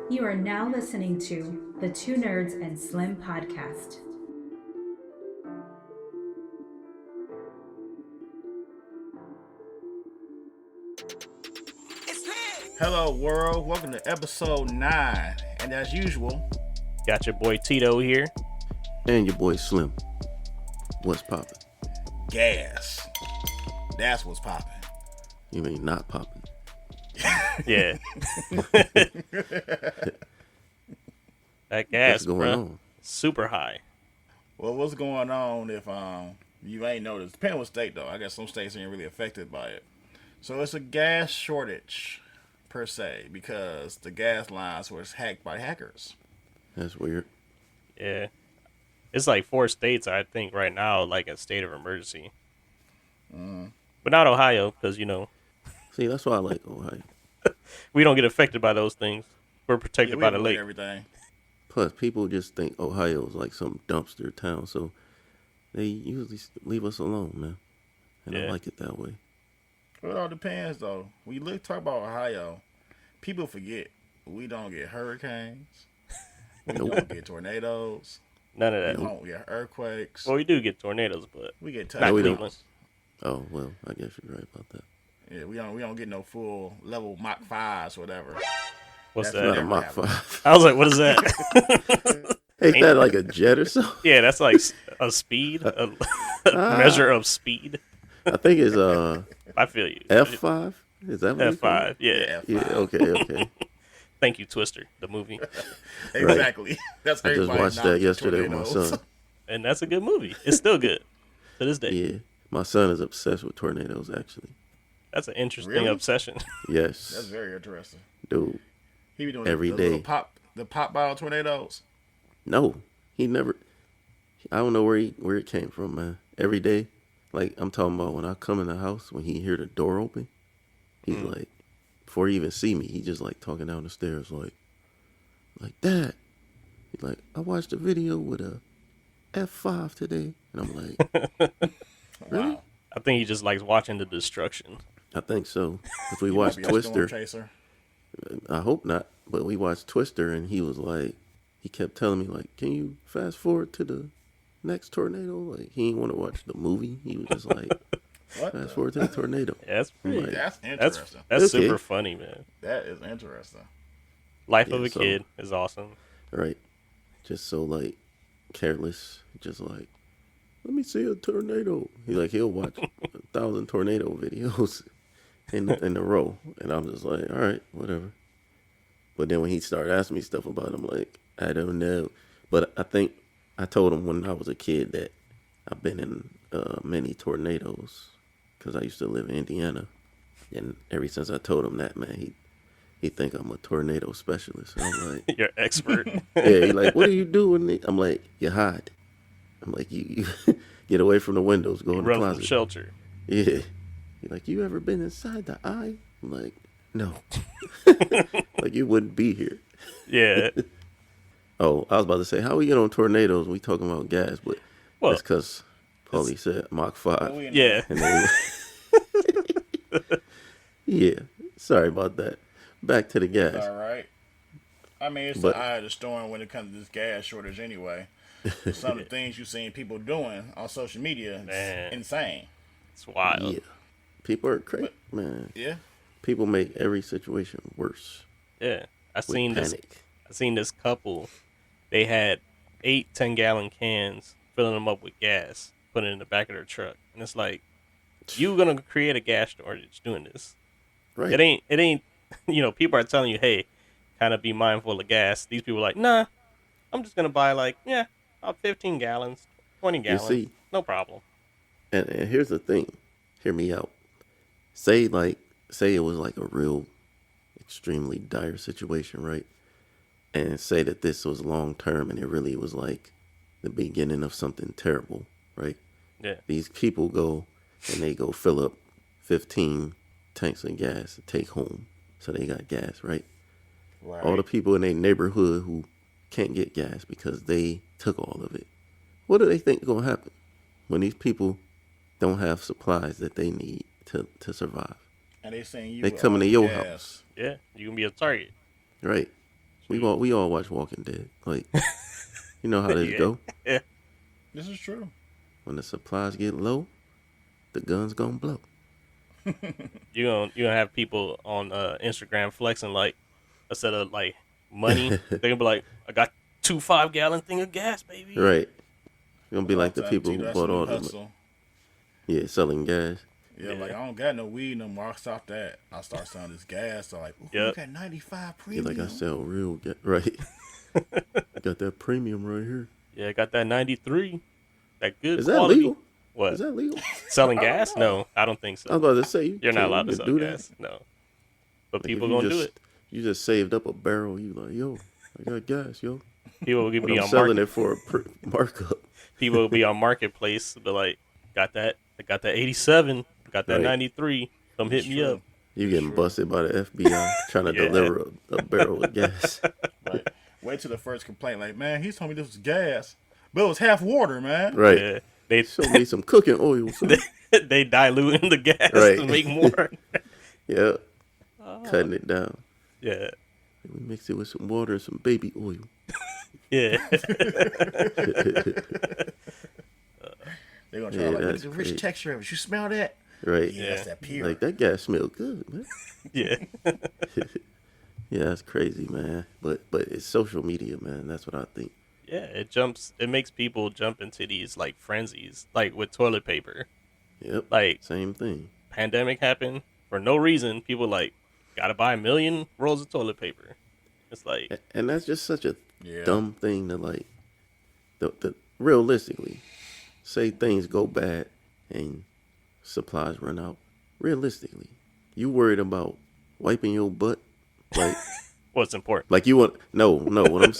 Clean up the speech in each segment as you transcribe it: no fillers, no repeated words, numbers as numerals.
You are now listening to the Two Nerds and Slim podcast. Hello, world. Welcome to episode 9. And as usual, got your boy Tito here. And your boy Slim. What's poppin'? gas. That's what's popping. You mean not poppin'? Yeah. That gas, What's going on? super high. Well, what's going on if you ain't noticed? Depending what state, though. I guess some states ain't really affected by it. So it's a gas shortage, per se, because the gas lines was hacked by hackers. That's weird. Yeah. It's like 4 states, I think, right now, like a state of emergency. But not Ohio, because, See, that's why I like Ohio. we don't get affected by those things. We're protected We by the avoid lake. everything. Plus, people just think Ohio's like some dumpster town, so they usually leave us alone, man. And I Yeah. like it that way. Well, it all depends, though. When you talk about Ohio, people forget we don't get hurricanes. We don't get tornadoes. None of We that. don't get earthquakes. Well, we do get tornadoes, but We get not No, we don't. Cleveland. Oh, well, I guess you're right about that. Yeah, we don't get no full level Mach 5s or whatever. What's That's Not that? a never Mach happened. 5. I was like, what is that? Ain't that like a jet or something? Yeah, that's like a speed, a measure of speed. I think it's I feel you. F5. Is that what it's called? F5, yeah. Yeah, okay. Thank you, Twister, the movie. Exactly. That's I just everybody watched that knowledge of yesterday with my tornadoes. son. And that's a good movie. It's still good to this day. Yeah, my son is obsessed with tornadoes, actually. That's an interesting Really? obsession. Yes, That's very interesting. dude. He be doing Every the day. little the pop bottle tornadoes. No, he never. I don't know where it came from, man. Every day, like I'm talking about when I come in the house, when he hear the door open, he's like, before he even see me, he just like talking down the stairs, like Dad. He's like, I watched a video with a F5 today, and I'm like, really? Wow. I think he just likes watching the destruction. I think so. If we He might watched be a storm Twister, chaser. I hope not, but we watched Twister, and he was like, he kept telling me like, can you fast forward to the next tornado? Like he didn't want to watch the movie. He was just like, What? fast forward to the tornado. Yeah, that's pretty. Right. That's That's interesting. that's Okay. super funny, man. That is interesting. Life Yeah, of a so- kid is awesome. Right. Just so like careless. Just like, let me see a tornado. He'll watch 1,000 tornado videos in a row, and I'm just like, all right, whatever. But then when he started asking me stuff about it, I'm like, I don't know. But I think I told him when I was a kid that I've been in many tornadoes because I used to live in Indiana, and ever since I told him that, man, he think I'm a tornado specialist. And I'm like, You're expert. yeah, he like, what do you do? I'm like, you hide. I'm like, you get away from the windows, go in the Run from closet. shelter. Yeah. He like, you ever been inside the eye? I'm like, no. Like you wouldn't be here. Yeah. Oh, I was about to say, how we get on tornadoes? We talking about gas, but Well, that's because Pauly said Mach 5. We in yeah. And then yeah, sorry about that. Back to the gas. All right. I mean, it's But- the eye of the storm when it comes to this gas shortage anyway. Some of the things you've seen people doing on social media is Man. insane. It's wild. Yeah, people are crazy, man. Yeah. People make every situation worse Yeah. I with seen panic. this couple. They had 8 10-gallon cans, filling them up with gas, putting it in the back of their truck. And it's like, you gonna create a gas shortage doing this. Right. It ain't people are telling you, hey, kind of be mindful of gas. These people are like, nah, I'm just gonna buy about 15 gallons, 20 gallons. see- No problem. And here's the thing. Hear me out. Say it was like a real extremely dire situation, right? And say that this was long term and it really was like the beginning of something terrible, right? Yeah. These people go and they go fill up 15 tanks of gas to take home. So they got gas, right? Right. All the people in their neighborhood who can't get gas because they took all of it. What do they think is going to happen when these people don't have supplies that they need to survive? And they saying you They coming to your house. Yeah. You can be a target. Right. We all watch Walking Dead. Like, you know how this Yeah. go. Yeah. This is true. When the supplies get low, the gun's gonna blow. You're gonna have people on Instagram flexing like instead of like money, they're gonna be like, I got 2 5-gallon thing of gas, baby. Right. It's gonna be like the Tito, people who that's bought a new all the hustle. selling gas. Yeah, Yeah. like I don't got no weed no more. I stopped that. I start selling this gas. So like, ooh, Yep. you got 95 You're premium. like, I sell real gas. Right. Got that premium right here. Yeah, I got that 93. That good Is that quality. legal? What? Is that legal? Selling I don't gas? know. No, I don't think so. I was about to say You're not can't- allowed to you sell can do gas. that. No. But Like, people if you gonna do just- it. You just saved up a barrel. You like, yo, I got gas, yo. People will But be I'm on selling market. it for a markup. People will be on marketplace. Be like, I got that 87. Got that Right. 93. Come hit It's me true. up. You getting Sure. busted by the FBI trying to Yeah. deliver a barrel of gas. Right. Wait till the first complaint. Like, man, he told me this was gas, but it was half water, man. Right. Yeah. They Show me some cooking oil. Son. they diluting the gas Right. to make more. Yeah. Cutting it down. Yeah. We mix it with some water and some baby oil. Yeah. They're gonna try Yeah, like, look at that's the rich great. texture of it. You smell that? Right. Yeah, that's that pure. Like that gas smell good, man. Yeah. Yeah, that's crazy, man. But it's social media, man. That's what I think. Yeah, it makes people jump into these like frenzies, like with toilet paper. Yep. Like Same thing. pandemic happened for no reason. People like gotta buy 1 million rolls of toilet paper. It's like And that's just such a Yeah. dumb thing to like. The realistically, say things go bad and supplies run out. Realistically, you worried about wiping your butt, like what's important. like you want? No. What I'm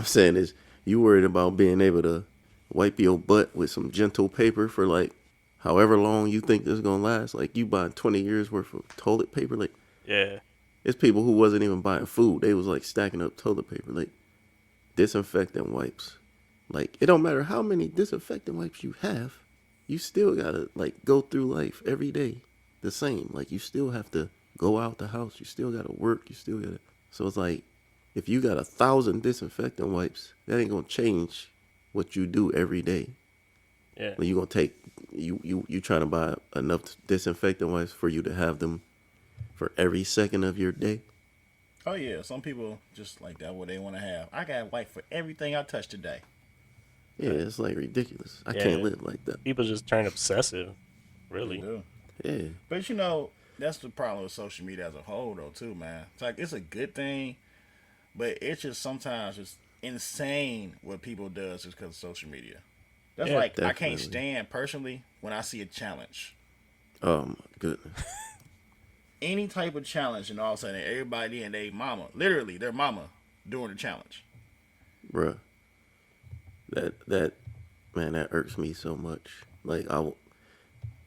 saying is, you worried about being able to wipe your butt with some gentle paper for like however long you think this is gonna last. Like you buying 20 years worth of toilet paper. Like Yeah. it's people who wasn't even buying food. They was like stacking up toilet paper, like disinfectant wipes. Like it don't matter how many disinfectant wipes you have, you still gotta like go through life every day the same. Like you still have to go out the house. You still gotta work. You still gotta. So it's like if you got 1,000 disinfectant wipes, that ain't gonna change what you do every day. Yeah. Like you gonna take you trying to buy enough disinfectant wipes for you to have them for every second of your day. Oh yeah, some people just like that. What they want to have. I got white for everything I touch today. Yeah, it's like ridiculous. I Yeah. can't live like that. People just turn obsessive. They Really. do. Yeah, But you know, that's the problem with social media as a whole, though, too, man. It's like it's a good thing, but it's just sometimes just insane what people does just because of social media. That's Yeah, like I definitely. can't stand personally when I see a challenge, oh my goodness. any type of challenge, and all of a sudden everybody and their mama, literally their mama, doing the challenge. Bruh. That man, that irks me so much. Like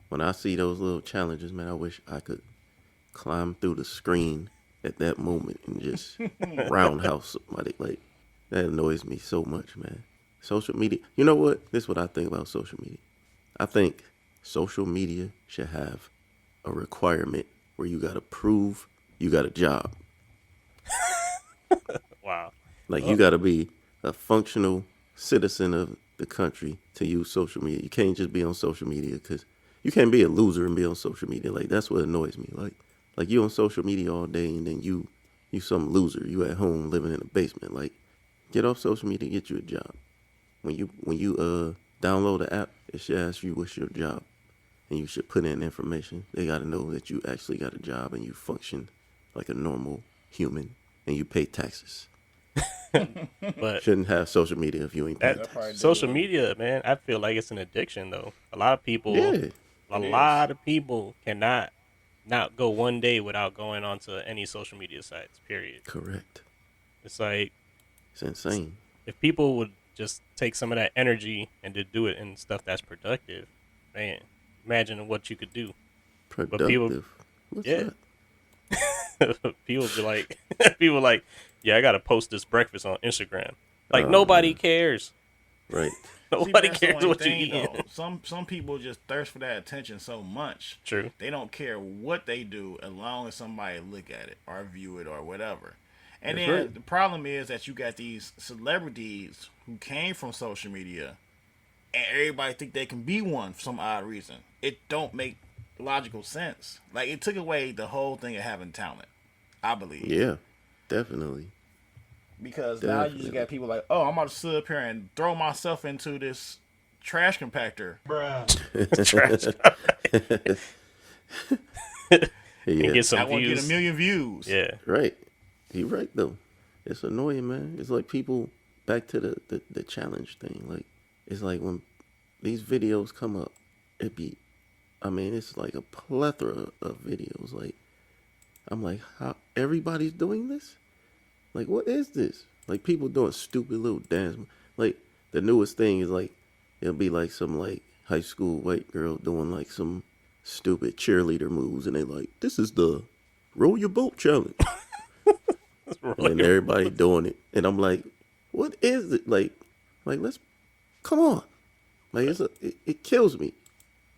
when I see those little challenges, man, I wish I could climb through the screen at that moment and just roundhouse somebody. Like that annoys me so much, man. Social media. You know what? This is what I think about social media. I think social media should have a requirement where you gotta prove you got a job. Wow. Like you gotta be a functional citizen of the country to use social media. You can't just be on social media because you can't be a loser and be on social media. Like that's what annoys me. Like you on social media all day and then you some loser. You at home living in a basement. Like get off social media, get you a job. When you download the app, it should ask you what's your job, and you should put in information. They gotta know that you actually got a job and you function like a normal human and you pay taxes. But Shouldn't have social media if you ain't paying that That probably social do. media, man, I feel like it's an addiction though. A lot of people Yeah, a lot of people cannot not go one day without going onto any social media sites, period. correct. It's like It's insane. if people would just take some of that energy and to do it in stuff that's productive, man, imagine what you could do. Productive. people- What's yeah. that? People be like, people like, yeah, I gotta post this breakfast on Instagram. Like Oh, nobody man. cares. Right. See, Nobody that's the cares only what thing, you eat. though. Some people just thirst for that attention so much. True. They don't care what they do as long as somebody look at it or view it or whatever. And That's then right. the problem is that you got these celebrities who came from social media, and everybody think they can be one for some odd reason. It don't make logical sense. Like it took away the whole thing of having talent, I believe. Yeah, definitely. Because now you just Definitely. got people like, oh, I'm about to sit up here and throw myself into this trash compactor. Trash. And Yeah, get some I want to get a views. million views. Yeah. right. You're right though. It's annoying, man. It's like people back to the challenge thing. Like it's like when these videos come up, it be I mean, it's like a plethora of videos. Like I'm like, how everybody's doing this? Like what is this? Like people doing stupid little dance. Like the newest thing is like it'll be like some like high school white girl doing like some stupid cheerleader moves and they like, this is the roll your boat challenge. And everybody doing it. And I'm like, what is it? Like let's come on. Like it kills me.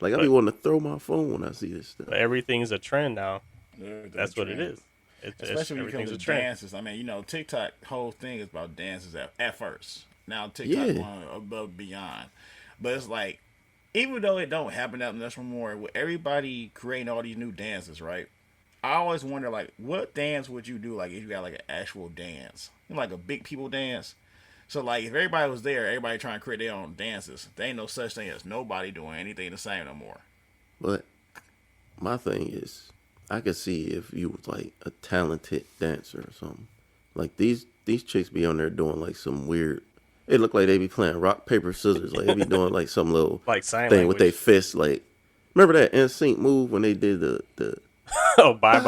Like I be But, wanting to throw my phone when I see this stuff. but everything's a trend now. They're That's what it trend. is. Especially when it comes everything's to a trend. dances. I mean, you know, TikTok whole thing is about dances at first. Now TikTok Yeah. going above beyond. But it's like, even though it don't happen that much more, with everybody creating all these new dances, right? I always wonder, like, what dance would you do, like, if you got, like, an actual dance? Like a big people dance? So, like, if everybody was there, everybody trying to create their own dances, there ain't no such thing as nobody doing anything the same no more. But my thing is, I could see if you was like a talented dancer or something. Like these chicks be on there doing like some weird. It look like they be playing rock paper scissors. Like they be doing like some little Like sign thing with their language. fists. Like remember that NSYNC move when they did the Oh, bye.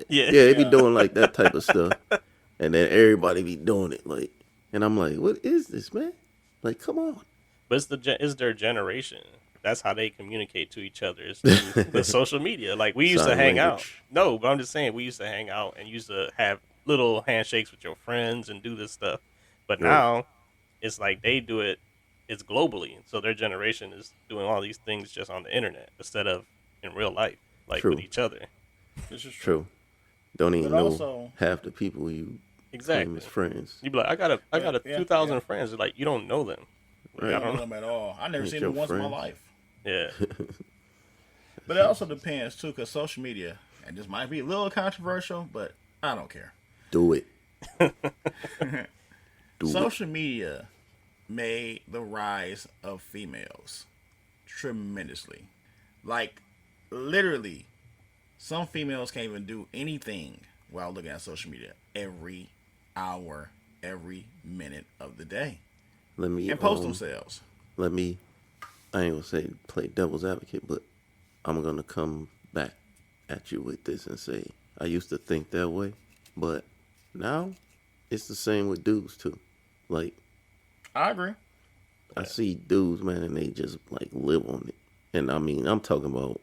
Yeah. yeah, they be doing like that type of stuff, and then everybody be doing it. Like, and I'm like, what is this, man? Like, come on. But it's their generation. That's how they communicate to each other. Is through the social media. Like we used to Sign hang out. language. No, but I'm just saying we used to hang out and used to have little handshakes with your friends and do this stuff. But Right. now it's like they do it. It's globally, so their generation is doing all these things just on the internet instead of in real life, like True. with each other. This is True. Don't even But know also- half the people you claim Exactly. as friends. You be like, I got a Yeah, 2,000 yeah. friends. They're like, you don't know them. Like, Right. I I don't don't know know. them at all. I never Ain't seen your them once in my friends. life. Yeah. But it also depends too, because social media, and this might be a little controversial, but I don't care. Do it. Do it. Social media made the rise of females tremendously. Like, literally, some females can't even do anything while looking at social media every hour, every minute of the day, Let me and post themselves. let me I ain't gonna say play devil's advocate, but I'm gonna come back at you with this and say I used to think that way, but now it's the same with dudes too. Like I agree. I see dudes, man, and they just like live on it. And I mean, I'm talking about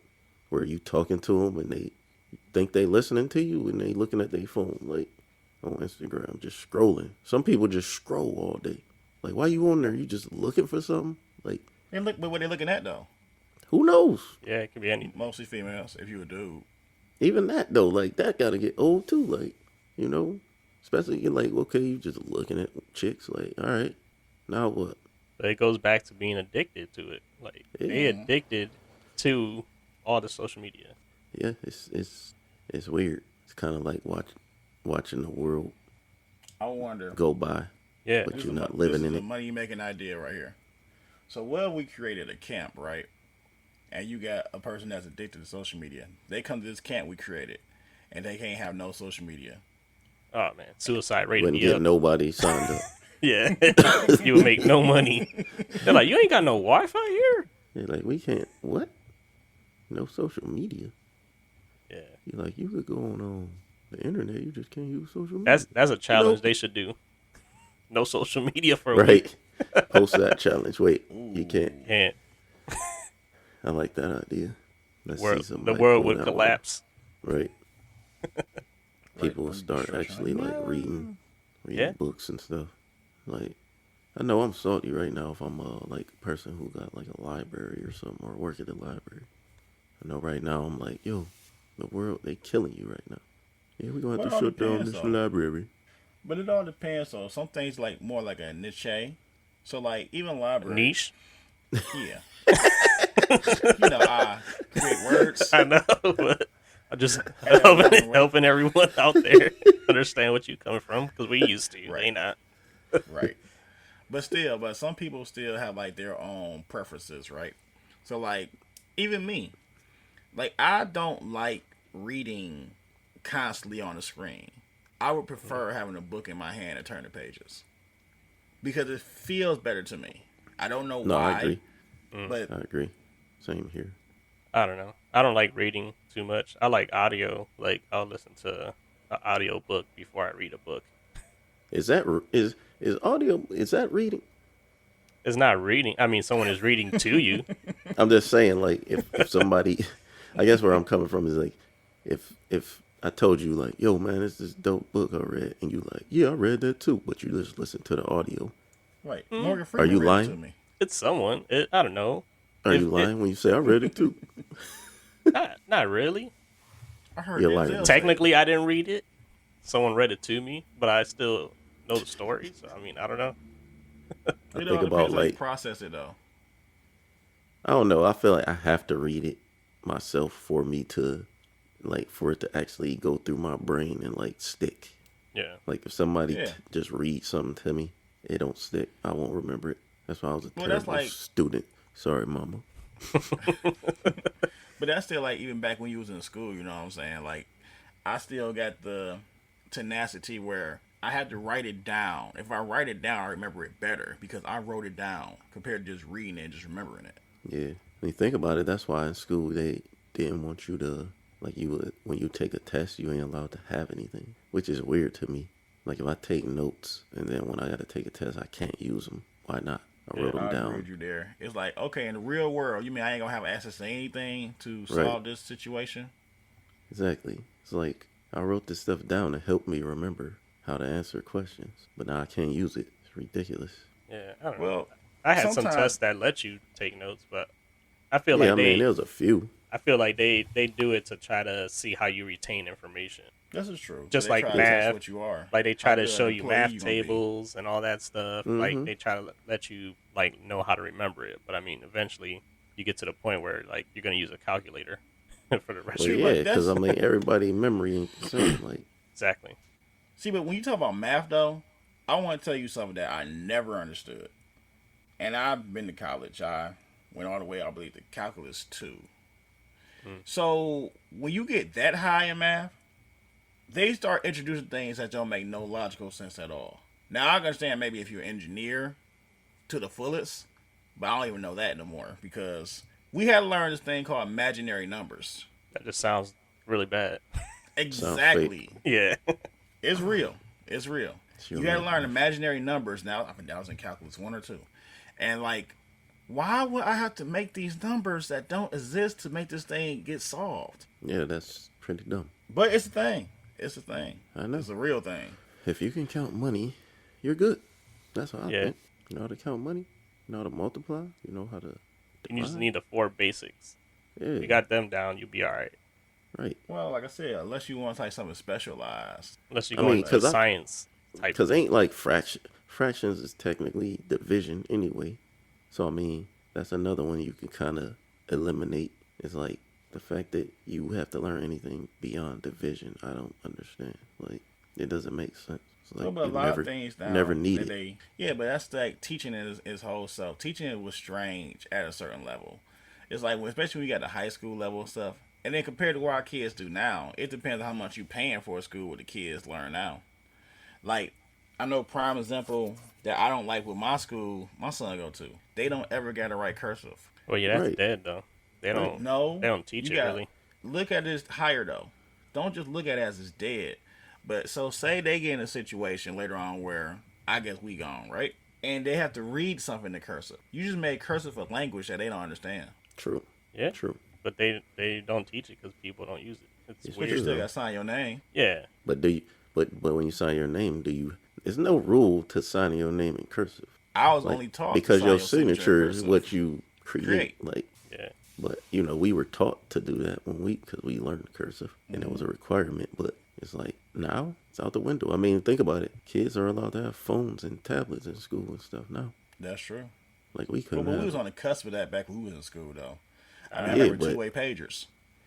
where you talking to them and they think they listening to you and they looking at their phone like on Instagram, just scrolling. Some people just scroll all day. Like, why you on there? You just looking for something? Like, They look, but what they looking at though? who knows? Yeah, it could be anything. Mostly females. If you a dude, Even that though, like that gotta get old too. Like, you know, especially you're like, okay, you just looking at chicks. Like, all right, now what? But it goes back to being addicted to it. Like they Yeah. addicted to all the social media. Yeah, it's weird. It's kind of like watching the world I wonder. go by, Yeah. but This you're is a not mo- living this in is it. a money making idea right here. So what if we created a camp, right? And you got a person that's addicted to social media. They come to this camp we created, and they can't have no social media. Oh man, suicide rate Wouldn't be get up. nobody signed up. Yeah, you would make no money. They're like, you ain't got no Wi-Fi here. They're like, we can't. What? No social media. Yeah, You're like, you could go on the internet. You just can't use social media. that's a challenge Nope. they should do. No social media for a week. Right. Post that challenge. Wait, you can't. And I like that idea. Let's see the somebody world pull would that collapse. one. Right. People will from start destruction. actually like No. reading Yeah. books and stuff. Like, I know I'm salty right now if I'm like a person who got like a library or something or work at the library. I know right now I'm like, yo, the world, they killing you right now. Yeah, we're gonna have Well, to it all shut down depends, this though. library. But it all depends. So some things like more like a niche. So like even library. Niche. Yeah. I create words. I know, but I'm just Right. helping everyone out there understand what you coming from because we used to. Right. They not. Right. But some people still have like their own preferences, right? So like even me, like I don't like reading constantly on the screen. I would prefer having a book in my hand and turn the pages because it feels better to me. I don't know No, why, I agree. but I agree. Same here. I don't know. I don't like reading too much. I like audio. Like I'll listen to an audio book before I read a book. Is that is audio? Is that reading? It's not reading. I mean, someone is reading to you. I'm just saying, like, if somebody, I guess where I'm coming from is like, if I told you like, yo, man, it's this dope book I read, and you like, yeah, I read that too, but you just listen to the audio. right. Morgan Are Freeman you read it lying? to me. It's someone. I don't know. Are you lying when you say I read it too? Not really. I heard You're Denzel lying. say it. Technically, I didn't read it. Someone read it to me, but I still know the story. So I mean, I don't know. It I all think about depends how you like, process it though. I don't know. I feel like I have to read it myself for me to, like, for it to actually go through my brain and like stick. Yeah. Like if somebody Yeah. just reads something to me, it don't stick. I won't remember it. That's why I was a Well, that's terrible like- student. Sorry, mama. But that's still like even back when you was in school, you know what I'm saying? Like I still got the tenacity where I had to write it down. If I write it down, I remember it better because I wrote it down compared to just reading it and just remembering it. Yeah. When you think about it, that's why in school they didn't want you to, like, you would, when you take a test, you ain't allowed to have anything, which is weird to me. Like if I take notes and then when I got to take a test, I can't use them. Why not? I wrote them I agree down. with you there. It's like, okay, in the real world, you mean I ain't gonna have access to anything to solve Right. this situation? Exactly. It's like I wrote this stuff down to help me remember how to answer questions, but now I can't use it. It's ridiculous. Yeah. I don't know. Well, I had some sometimes- tests that let you take notes, but I feel Yeah, like I mean, there was a few. I feel like they do it to try to see how you retain information. This is true. Just They like try to test math. what you are. Like they try How to good show an you employee math you gonna be. tables and all that stuff. Mhm. Like they try to let you like know how to remember it. But I mean, eventually you get to the point where like you're gonna use a calculator for the rest Well, of your yeah, life. because I mean, everybody memory ain't the same. Like, Exactly. See, but when you talk about math, though, I want to tell you something that I never understood. And I've been to college. I went all the way, I believe, to calculus 2. So when you get that high in math, they start introducing things that don't make no logical sense at all. Now, I understand maybe if you're an engineer to the fullest, but I don't even know that no more because we had to learn this thing called imaginary numbers. That just sounds really bad. Exactly. Yeah. It's real. It's real. Sure. You got to learn imaginary numbers now. I think that was in calculus 1 or 2. And like, why would I have to make these numbers that don't exist to make this thing get solved? yeah, that's pretty dumb. But it's a thing. It's a thing. I know. It's a real thing. If you can count money, you're good. That's what I Yeah. think. You know how to count money. You know how to multiply. You know how to. You just divide. need the 4 basics. Yeah. You got them down, you'll be all right. right. Well, like I said, unless you want to like something specialized. Unless you I go mean, into 'cause I- science type. Because ain't like fractions is technically division anyway. So I mean, that's another one you can kind of eliminate. It's like the fact that you have to learn anything beyond division. I don't understand. Like it doesn't make sense. It's like Well, but a you lot never, of things now. never need that it. Yeah, but that's like teaching it his whole self. Teaching it was strange at a certain level. It's like, especially when you got the high school level stuff. And then compared to what our kids do now, it depends on how much you paying for a school what the kids learn now. Like, I know prime example that I don't like with my school, my son go to. They don't ever got to write cursive. Well, yeah, that's Right. dead though. They don't. No, They don't teach you it gotta really. Look at this higher though. Don't just look at it as it's dead. But so say they get in a situation later on where I guess we gone, right? And they have to read something in cursive. You just made cursive a language that they don't understand. True. Yeah. True. But they don't teach it because people don't use it. It's It's But you weird. still got to sign your name. Yeah. But do you? But when you sign your name, do you? There's no rule to signing your name in cursive. I was Like, only taught because to sign your signature in signature is cursive. what you create. Create. Like, Yeah. but you know, we were taught to do that because we learned cursive and it was a requirement. But It's like now it's out the window. I mean, think about it. Kids are allowed to have phones and tablets in school and stuff now. That's true. Like we But, couldn't but we have. was on the cusp of that back when we was in school, though. I mean, I Yeah, remember but two-way pagers.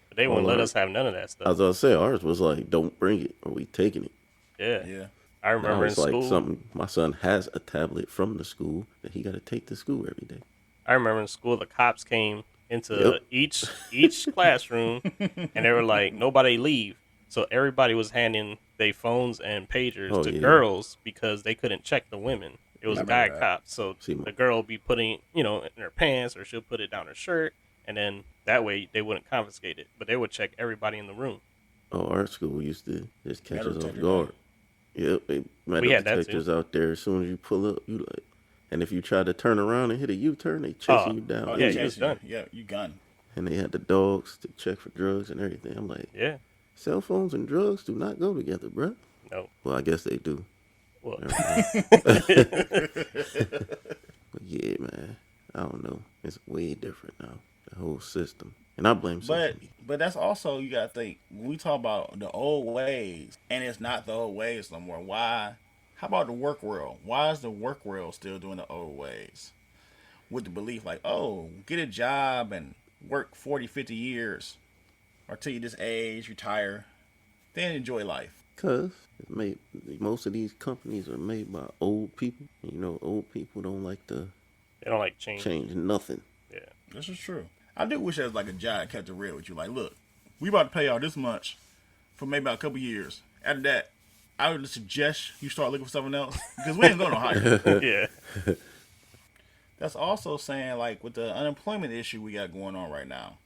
But they wouldn't all let our, us have none of that I stuff. was gonna say ours was like, don't bring it, or we taking it. Yeah. Yeah. I Now remember in it's like school. something. My son has a tablet from the school that he got to take to school every day. I remember in school the cops came into Yep. each classroom and they were like, nobody leave. So everybody was handing their phones and pagers Oh, to yeah. girls because they couldn't check the women. It was I a guy remember that. cop. So See, the girl would be putting, in her pants, or she'll put it down her shirt, and then that way they wouldn't confiscate it. But they would check everybody in the room. Oh, our school used to just catch Metal us off detector guard. Yep, they metal We had that, too. detectors out there. As soon as you pull up, you like, and if you try to turn around and hit a U-turn, they chasing you down. Oh, yeah, yeah, you was done. Yeah, you gun. And they had the dogs to check for drugs and everything. I'm like, Yeah. cell phones and drugs do not go together, bruh. No. Well, I guess they do. Well, But yeah, man, I don't know. It's way different now. The whole system, and I blame social But media. but that's also, you gotta think, when we talk about the old ways, and it's not the old ways no more. Why? How about the work world? Why is the work world still doing the old ways? With the belief like, oh, get a job and work 40, 50 years, or till you this age, retire, then enjoy life. Cause it's made, most of these companies are made by old people. You know, old people don't like to they don't like change. change nothing. Yeah. This is true. I do wish there was like a job that kept it real with you. Like, look, we about to pay y'all this much for maybe about a couple years. After that, I would suggest you start looking for something else because we ain't going to hire. Yeah. That's also saying, like, with the unemployment issue we got going on right now,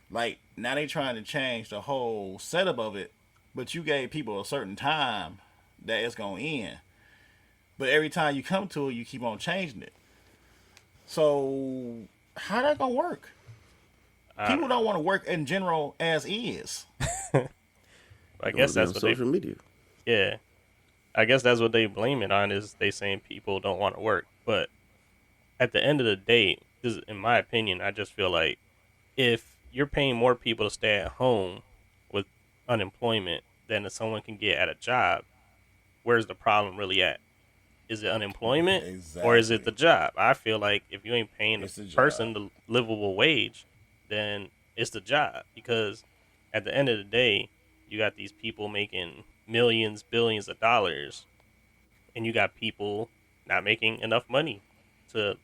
like, now they trying to change the whole setup of it, but you gave people a certain time that it's going to end. But every time you come to it, you keep on changing it. So, how that going to work? People don't want to work in general as is. I guess Go that's on what social media. Yeah. I guess that's what they blame it on, is they saying people don't want to work. But at the end of the day, this is, in my opinion, I just feel like if you're paying more people to stay at home with unemployment than if someone can get at a job, where's the problem really at? Is it unemployment or is it the job? I feel like if you ain't paying It's the the person job. the livable wage, then it's the job. Because at the end of the day, you got these people making millions, billions of dollars, and you got people not making enough money to,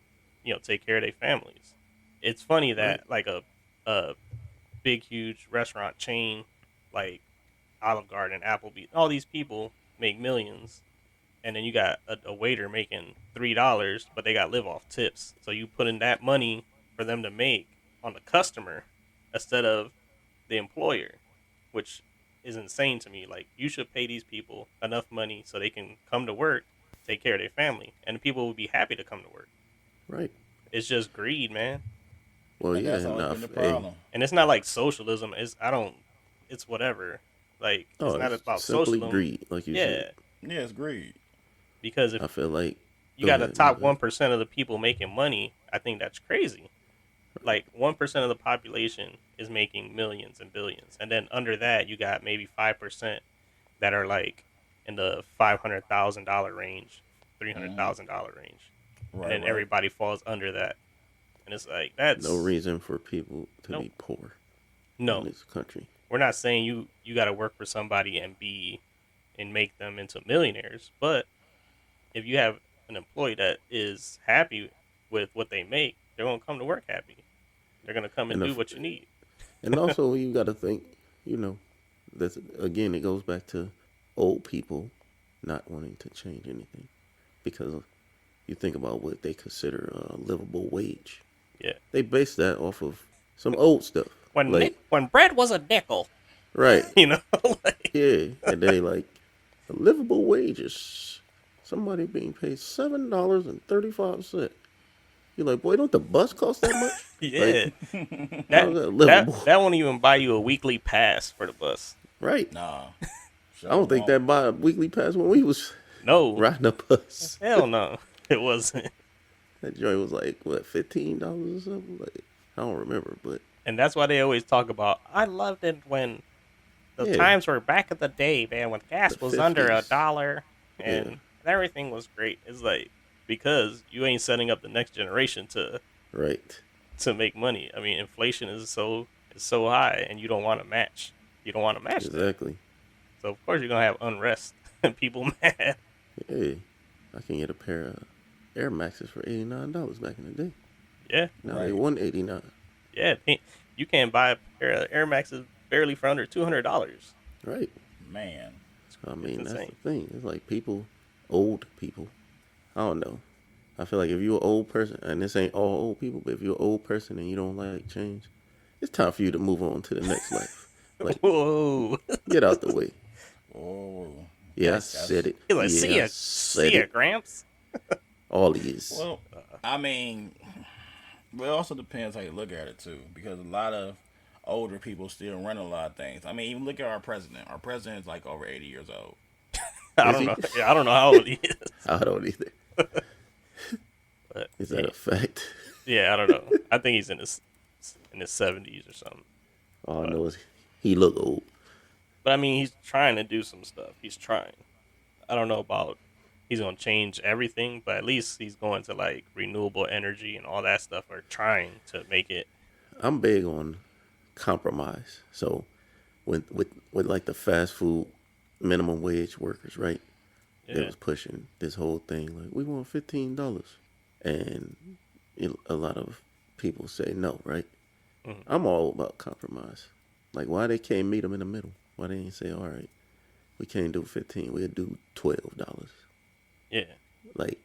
take care of their families. It's funny that like a big, huge restaurant chain like Olive Garden, Applebee's, all these people make millions, and then you got a waiter making $3, but they got live off tips. So you put in that money for them to make on the customer instead of the employer, which is insane to me. Like, you should pay these people enough money so they can come to work, take care of their family, and the people will be happy to come to work. Right. It's just greed, man. Well, And yeah, that's always enough. been the problem. And it's not like socialism. It's whatever. Like, it's not about simply socialism. greed, like you Yeah, said. Yeah, it's greed. because if I feel like you go got the ahead, top my bad. 1% of the people making money, I think that's crazy. Like, 1% of the population is making millions and billions, and then under that you got maybe 5% that are like in the $500,000 range, $300,000 range, Right, and then right. everybody falls under that, and it's like, that's No reason for people to Nope. be poor no. in this country. We're not saying you got to work for somebody and make them into millionaires, but if you have an employee that is happy with what they make, they're gonna come to work happy. They're gonna come and And do if- what you need. And also, you got to think, that's again, it goes back to old people not wanting to change anything because you think about what they consider a livable wage. Yeah. They base that off of some old stuff. When bread was a nickel, Right. like, Yeah. And they like a livable wage is somebody being paid $7.35. You're like, boy, don't the bus cost that much? yeah, How's that that livable? that won't even buy you a weekly pass for the bus. Right. Nah. I don't think that buy a weekly pass when we was No, riding a bus. hell no, it wasn't. That joint was like, what, $15 or something? Like, I don't remember, but And that's why they always talk about. I loved it when the Yeah. times were back in the day, man, when gas The was under '50s. $1 Yeah. and everything was great. It's like because you ain't setting up the next generation Right. to make money. I mean, inflation is so high, and you don't want to match. You don't want to match that. Exactly. So of course you're gonna have unrest and people mad. Hey, I can get a pair of Air Maxes for $89 back in the day. Yeah, Now Right. they $189. yeah. You can't buy a pair of Air Maxes barely for under $200. Right. Man. I mean, that's insane. the thing. It's like people, old people. I don't know. I feel like if you're an old person, and this ain't all old people, but if you're an old person and you don't like change, it's time for you to move on to the next life. Like, Whoa. get out the way. Oh. Yeah, I That's- said it. He's like, Yeah, I see ya, Gramps. All these. Well, I mean, it also depends how you look at it too, because a lot of older people still run a lot of things. I mean, even look at our president. Our president is like over 80 years old. I Is don't he? know. Yeah, I don't know how old he is. I don't either. But Is that a fact? yeah, I don't know. I think he's in his 70s or something. All I know is he look old. But I mean, he's trying to do some stuff. He's trying. I don't know about he's gonna change everything, but at least he's going to like renewable energy and all that stuff, or trying to make it. I'm big on compromise. So, with like the fast food minimum wage workers, right? They Yeah, was pushing this whole thing like we want $15, and a lot of people say no, right? Mhm. I'm all about compromise. Like why they can't meet them in the middle? Why they ain't say all right, we can't do 15, we'll do $12. yeah, Like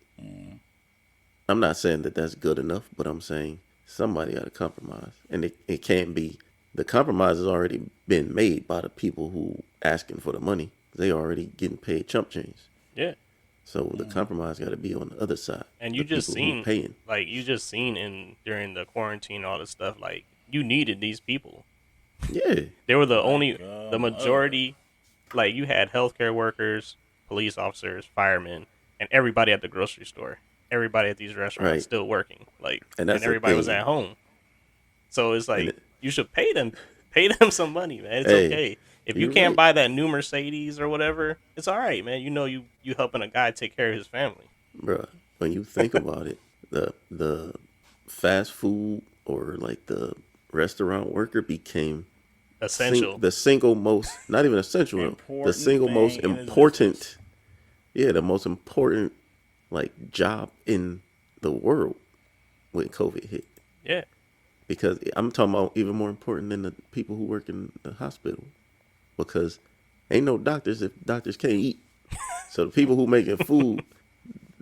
I'm not saying that that's good enough, but I'm saying somebody got to compromise, and it can't be. The compromise has already been made by the people who asking for the money. They already getting paid chump change. yeah. So the compromise got to be on the other side. And the you just people who seen paying. like you just seen in during the quarantine all this stuff. Like you needed these people. Yeah, They were the only, God. the majority. Like you had healthcare workers, police officers, firemen, and everybody at the grocery store. Everybody at these restaurants Right. still working. Like, And and, that's the everybody was thing. at home. So it's like it- you should pay them some money, man. It's Hey, okay. If you you're can't right. buy that new Mercedes or whatever, it's all right, man. You know you helping a guy take care of his family. bruh. When you think about it, the fast food or like the restaurant worker became Essential. the single most, not even essential, the Important single most thing in important, existence. yeah, the most important like job in the world when COVID hit. Yeah. Because I'm talking about even more important than the people who work in the hospital, because ain't no doctors if doctors can't eat. So the people who making food,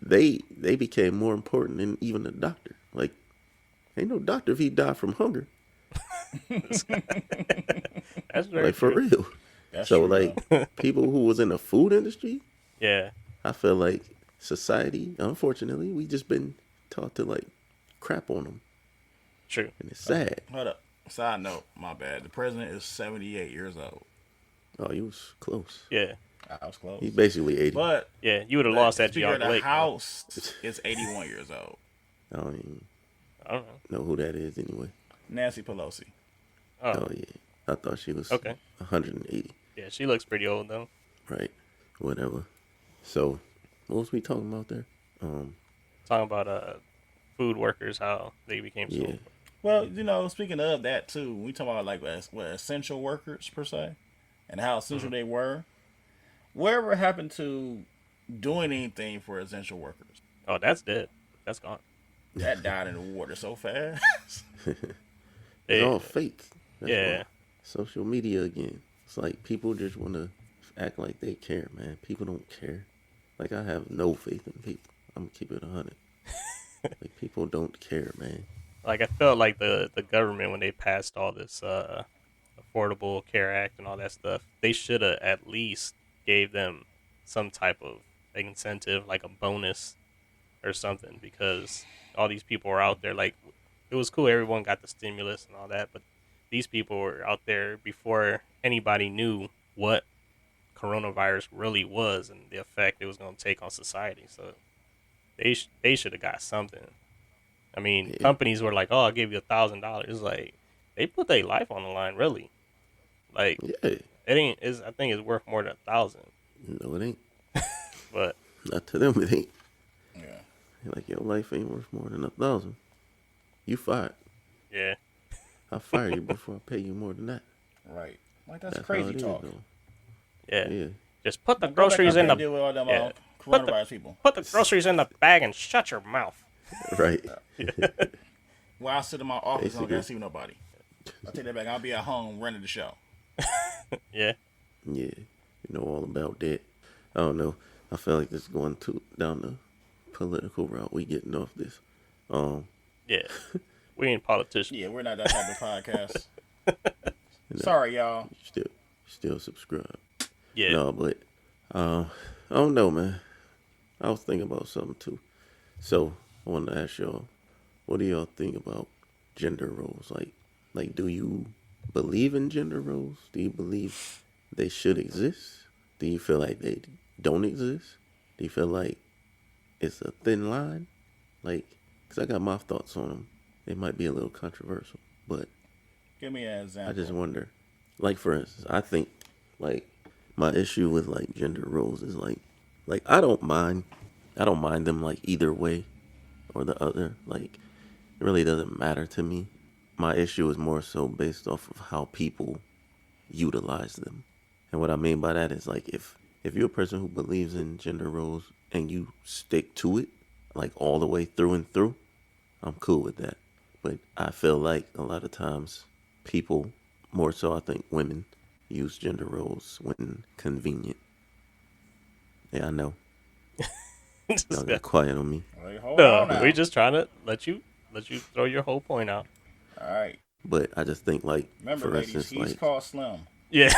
they became more important than even the doctor. Like, ain't no doctor if he died from hunger. That's very Like for true. real. That's So true, like though. people who was in the food industry, Yeah. I feel like society, unfortunately, we just been taught to like crap on them, True. and it's sad. Hold up. Side note, my bad. The president is 78 years old. Oh, you was close. Yeah. I was close. He basically 80. But Yeah. You would have lost that Speaker of Geauga the Lake. though. House is 81 years old. I don't even I don't know. know who that is anyway. Nancy Pelosi. Oh yeah, I thought she was Okay. 180. Yeah, she looks pretty old though. Right. Whatever. So, what was we talking about there? Talking about food workers, how they became so. Yeah. Well, you know, speaking of that too, we talk about like what essential workers per se, and how essential they were. Whatever happened to doing anything for essential workers? Oh, that's dead. That's gone. That died in the water so fast. It's Yeah. all fake. That's Yeah. why. Social media again. It's like people just want to act like they care, man. People don't care. Like I have no faith in people. I'm gonna keep it 100. Like people don't care, man. Like I felt like the government when they passed all this Affordable Care Act and all that stuff, they should have at least gave them some type of incentive, like a bonus or something, because all these people were out there. Like it was cool, everyone got the stimulus and all that, but these people were out there before anybody knew what coronavirus really was and the effect it was going to take on society. So they should have got something. I mean, Yeah. companies were like, "Oh, I'll give you $1,000." Like they put their life on the line, really. Like Yeah. It ain't. Is I think it's worth more than 1,000. No, it ain't. But Not to them, it ain't. Yeah. Like, your life ain't worth more than 1,000. You fired. yeah, I'll fire you before I pay you more than that. Right. Like that's How crazy it is, talk. though. yeah. Yeah. Just put the Now go back groceries up in there and the deal with all them yeah. coronavirus people. Put the groceries in the bag and shut your mouth. Right. Well, I'll sit in my office and I don't Basically. gotta see nobody. I'll take that back. I'll be at home running the show. Yeah. Yeah. You know all about that. I don't know. I feel like it's going down the political route. We getting off this. Yeah. We ain't politicians. Yeah, we're not that type of podcast. You know, Sorry, y'all. still subscribe. Yeah. No, but I don't know, man. I was thinking about something too. So I wanted to ask y'all, what do y'all think about gender roles? Like, do you believe in gender roles? Do you believe they should exist? Do you feel like they don't exist? Do you feel like it's a thin line? Like, because I got my thoughts on them. They might be a little controversial, but Give me an example. I just wonder. Like, for instance, I think, like, my issue with, like, gender roles is, like I don't mind them, like, either way or the other. Like, it really doesn't matter to me. My issue is more so based off of how people utilize them. And what I mean by that is, like, if you're a person who believes in gender roles and you stick to it, like, all the way through and through, I'm cool with that. But I feel like a lot of times people, more so I think women, use gender roles when convenient. Yeah, I know. Y'all got quiet on me. Wait, hold No, on now. we just trying to let you throw your whole point out. All right. But I just think, like, Remember, for ladies, instance, he's like, called Slim. Yeah.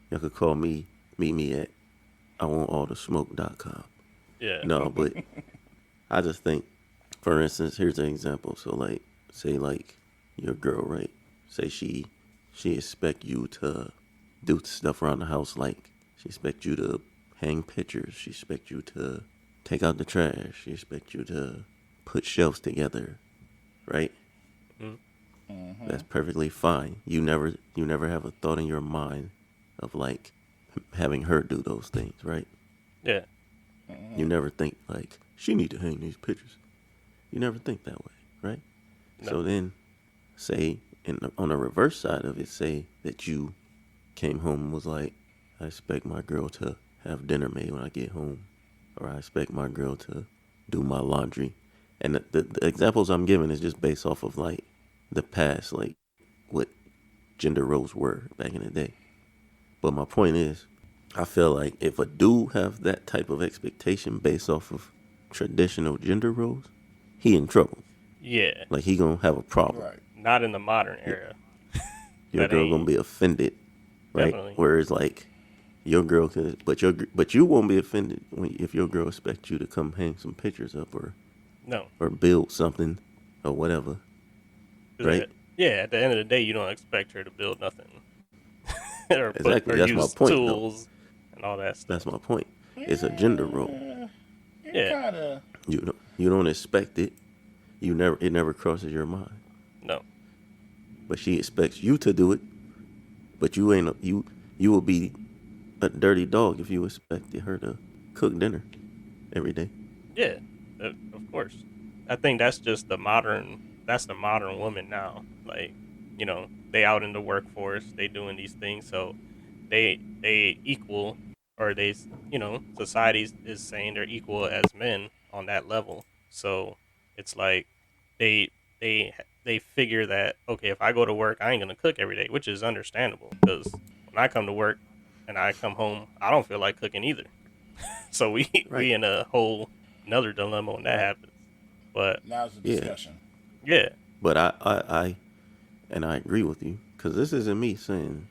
y'all could call me, meet me at iwantallthesmoke.com. Yeah. No, but I just think, for instance, here's an example. So, like, say, like, your girl, right? Say she expect you to do stuff around the house, like, she expect you to hang pictures. She expect you to take out the trash. She expect you to put shelves together, right? Mm-hmm. That's perfectly fine. You never have a thought in your mind of, like, having her do those things, right? Yeah. You never think, like, she need to hang these pictures. You never think that way, right? No. So then, say, on the reverse side of it, say that you came home and was like, I expect my girl to have dinner made when I get home. Or I expect my girl to do my laundry. And the examples I'm giving is just based off of, like, the past, like, what gender roles were back in the day. But my point is, I feel like if a dude have that type of expectation based off of traditional gender roles, he in trouble. Yeah. Like, he gonna have a problem. Right. Not in the modern era. Your That girl ain't- gonna be offended, right? Definitely. Whereas, like, your girl could, but you won't be offended if your girl expects you to come hang some pictures up No. or build something or whatever. 'Cause Right. At the end of the day, you don't expect her to build nothing. or Exactly, or that's my use point, though. tools and all that stuff. That's my point. It's a gender role. Yeah. Kind of. You don't expect it. It never crosses your mind. No. But she expects you to do it. But you ain't you will be a dirty dog if you expected her to cook dinner every day. Yeah. Of course. I think that's just the modern woman now. Like, they out in the workforce, they doing these things, so they equal, or society is saying they're equal as men on that level. So it's like they figure that, okay, if I go to work, I ain't gonna cook every day, which is understandable, because when I come to work and I come home, I don't feel like cooking either. So we in a whole another dilemma when that happens. But Now's the Yeah. discussion. yeah, But I agree with you, because this isn't me saying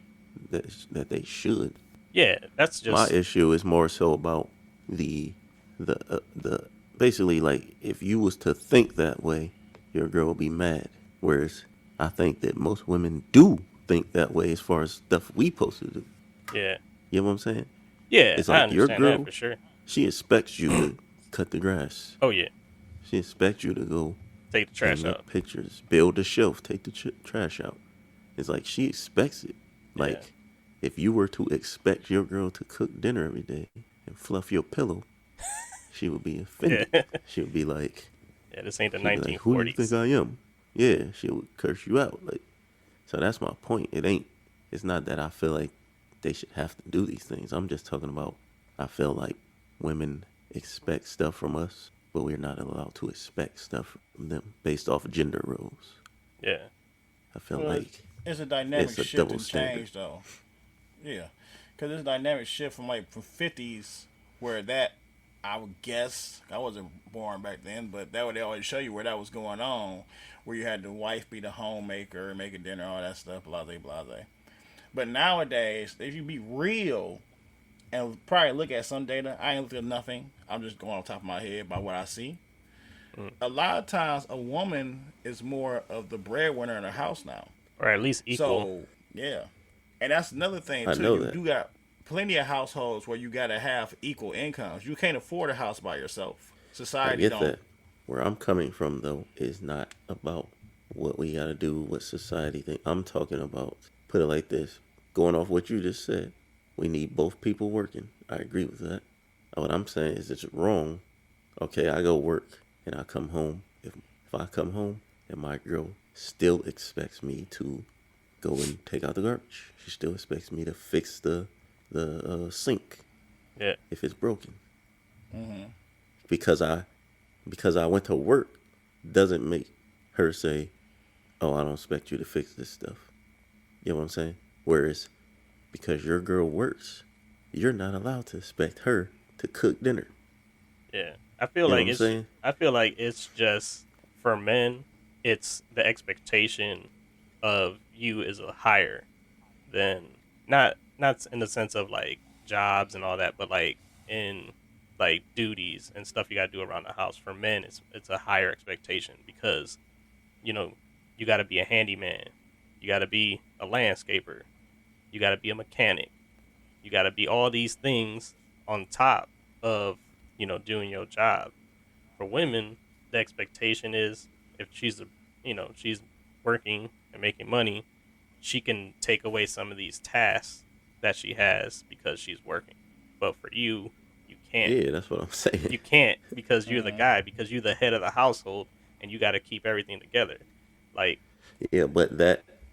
that they should. yeah, that's just My issue is more so about the basically, like, if you was to think that way, your girl will be mad. Whereas I think that most women do think that way as far as stuff we supposed to do. yeah, You know what I'm saying? yeah. It's I like your understand that girl, for sure. she expects you to cut the grass. Oh yeah, She expects you to go take the trash hang out. up pictures, build a shelf, take the trash out. It's like she expects it. Like, Yeah. if you were to expect your girl to cook dinner every day and fluff your pillow, she would be offended. Yeah. She would be like, Yeah, this ain't the she'd be like, "Who do you think 1940s. I am?" Yeah, she would curse you out. Like, so that's my point. It's not that I feel like they should have to do these things. I'm just talking about, I feel like women expect stuff from us, but we're not allowed to expect stuff from them based off gender roles. Yeah. I feel Well, like it's a dynamic it's a shift double and standard. change, though. Yeah, because it's a dynamic shift from 50s where that, I would guess, I wasn't born back then, but that would they always show you where that was going on, where you had the wife be the homemaker, making dinner, all that stuff, blase blase. But nowadays, if you be real and probably look at some data, I ain't looked at nothing. I'm just going off the top of my head by what I see. Mm. A lot of times, a woman is more of the breadwinner in her house now. Or at least equal. So yeah, and that's another thing I too. know You that. do got plenty of households where you gotta have equal incomes. You can't afford a house by yourself. I Society get don't. that. Where I'm coming from though is not about what we gotta do, what society think. I'm talking about, put it like this, going off what you just said. We need both people working. I agree with that. What I'm saying is it's wrong. Okay, I go work and I come home. If I come home and my girl still expects me to go and take out the garbage, she still expects me to fix the sink Yeah. if it's broken. Hmm. Because I went to work doesn't make her say, "Oh, I don't expect you to fix this stuff." You know what I'm saying? Whereas because your girl works, you're not allowed to expect her to cook dinner. Yeah. I feel You know like what I'm saying? it's just for men, it's the expectation of you is a higher than not in the sense of like jobs and all that, but like in like duties and stuff you got to do around the house. For men, it's a higher expectation because you know you got to be a handyman, you got to be a landscaper, you got to be a mechanic, you got to be all these things on top of doing your job. For women, the expectation is if she's working and making money, she can take away some of these tasks that she has because she's working. But for you, you can't. Yeah, that's what I'm saying. You can't because you're the Hmm. guy, because you're the head of the household, and you got to keep everything together. Like Yeah, but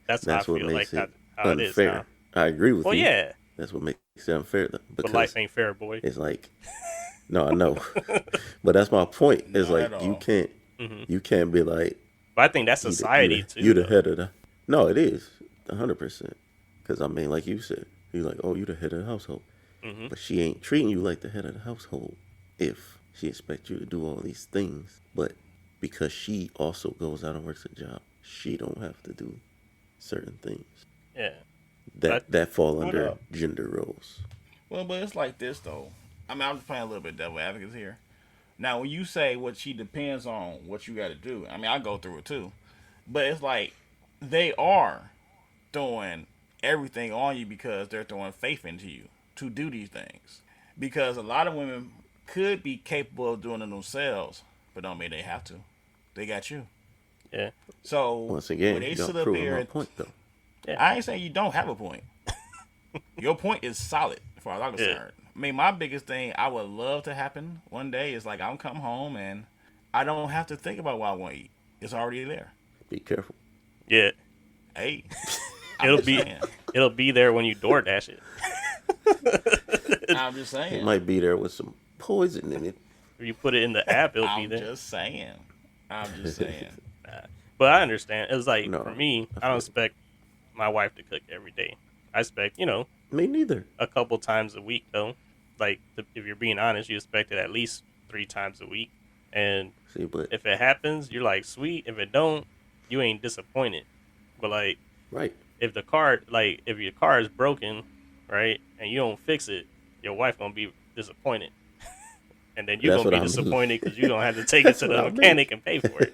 that's how I that's what feel like makes it how it is now. unfair. I agree with Well, you. yeah, That's what makes it unfair though, but life because ain't fair, boy. it's like, no, I know, but that's my point. It's Not like at all. Hmm. you can't be like But I think that's society too, you the though. head of the. No, it is 100%. Because I mean, like you said, you like, oh, you the head of the household, Hmm. but she ain't treating you like the head of the household if she expects you to do all these things. But because she also goes out and works a job, she don't have to do certain things Yeah, but that fall What under up? gender roles. Well, but it's like this though. I mean, I'm just playing a little bit devil advocate here. Now, when you say what she depends on, what you got to do. I mean, I go through it too, but it's like they are throwing everything on you because they're throwing faith into you to do these things. Because a lot of women could be capable of doing it themselves, but don't mean they have to. They got you. yeah, So Once when again, they y'all sit up proving here, my and, point though. yeah, I ain't saying you don't have a point. Your point is solid, as far as I'm yeah, concerned. I mean, my biggest thing I would love to happen one day is like I'm come home and I don't have to think about what I want to eat. It's already there. Be careful. yeah. Hey, I'm It'll just be saying. it'll be there when you DoorDash it. I'm just It saying. might be there with some poison in it. If you put it in the app, it'll be I'm there. just saying. I'm just saying. Nah. But I understand. It's like for No, me, I I don't feel expect my wife to cook every day. I expect me neither. a couple times a week though. Like if you're being honest, you expect it at least 3 times a week. And See, but if it happens, you're like sweet. If it don't, you ain't disappointed. But like right. if your car is broken, right, and you don't fix it, your wife gonna be disappointed, and then you're That's gonna what be I mean. disappointed because you're gonna have to take it That's to what the I mean. mechanic and pay for it.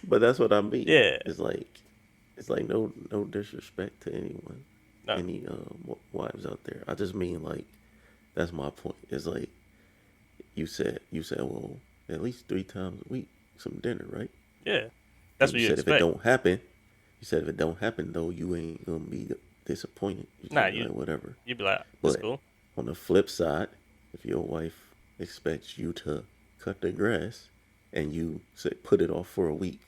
But that's what I mean. Yeah, It's like no disrespect to anyone, no, any wives out there. I just mean like that's my point. It's like you said well at least 3 times a week some dinner, right? yeah, And that's what you you said if it expect. don't happen, You said if it don't happen though, you ain't gonna be disappointed. You Nah, be like, whatever. you'd be like, that's But cool. on the flip side, if your wife expects you to cut the grass and you say put it off for a week,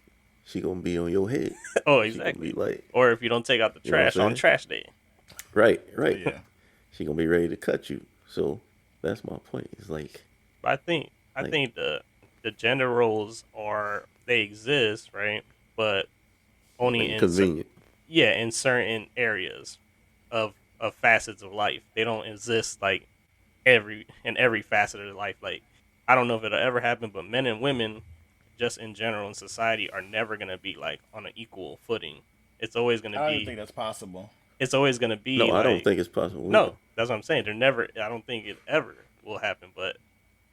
she gonna be on your head. Oh, She gonna exactly. be like, Or if you don't take out the you know what I'm trash on saying? trash day. Right. Oh, yeah. She gonna be ready to cut you. So that's my point. It's like, But I Like- think the gender roles they exist, right? But only in convenient. in certain areas of facets of life. They don't exist like in every facet of life. Like I don't know if it'll ever happen, but men and women, just in general in society, are never gonna be like on an equal footing. It's always I gonna don't even be. think that's possible. It's always gonna be. No, like, I don't think it's possible. No, that's what I'm saying. They're never. I don't think it ever will happen. But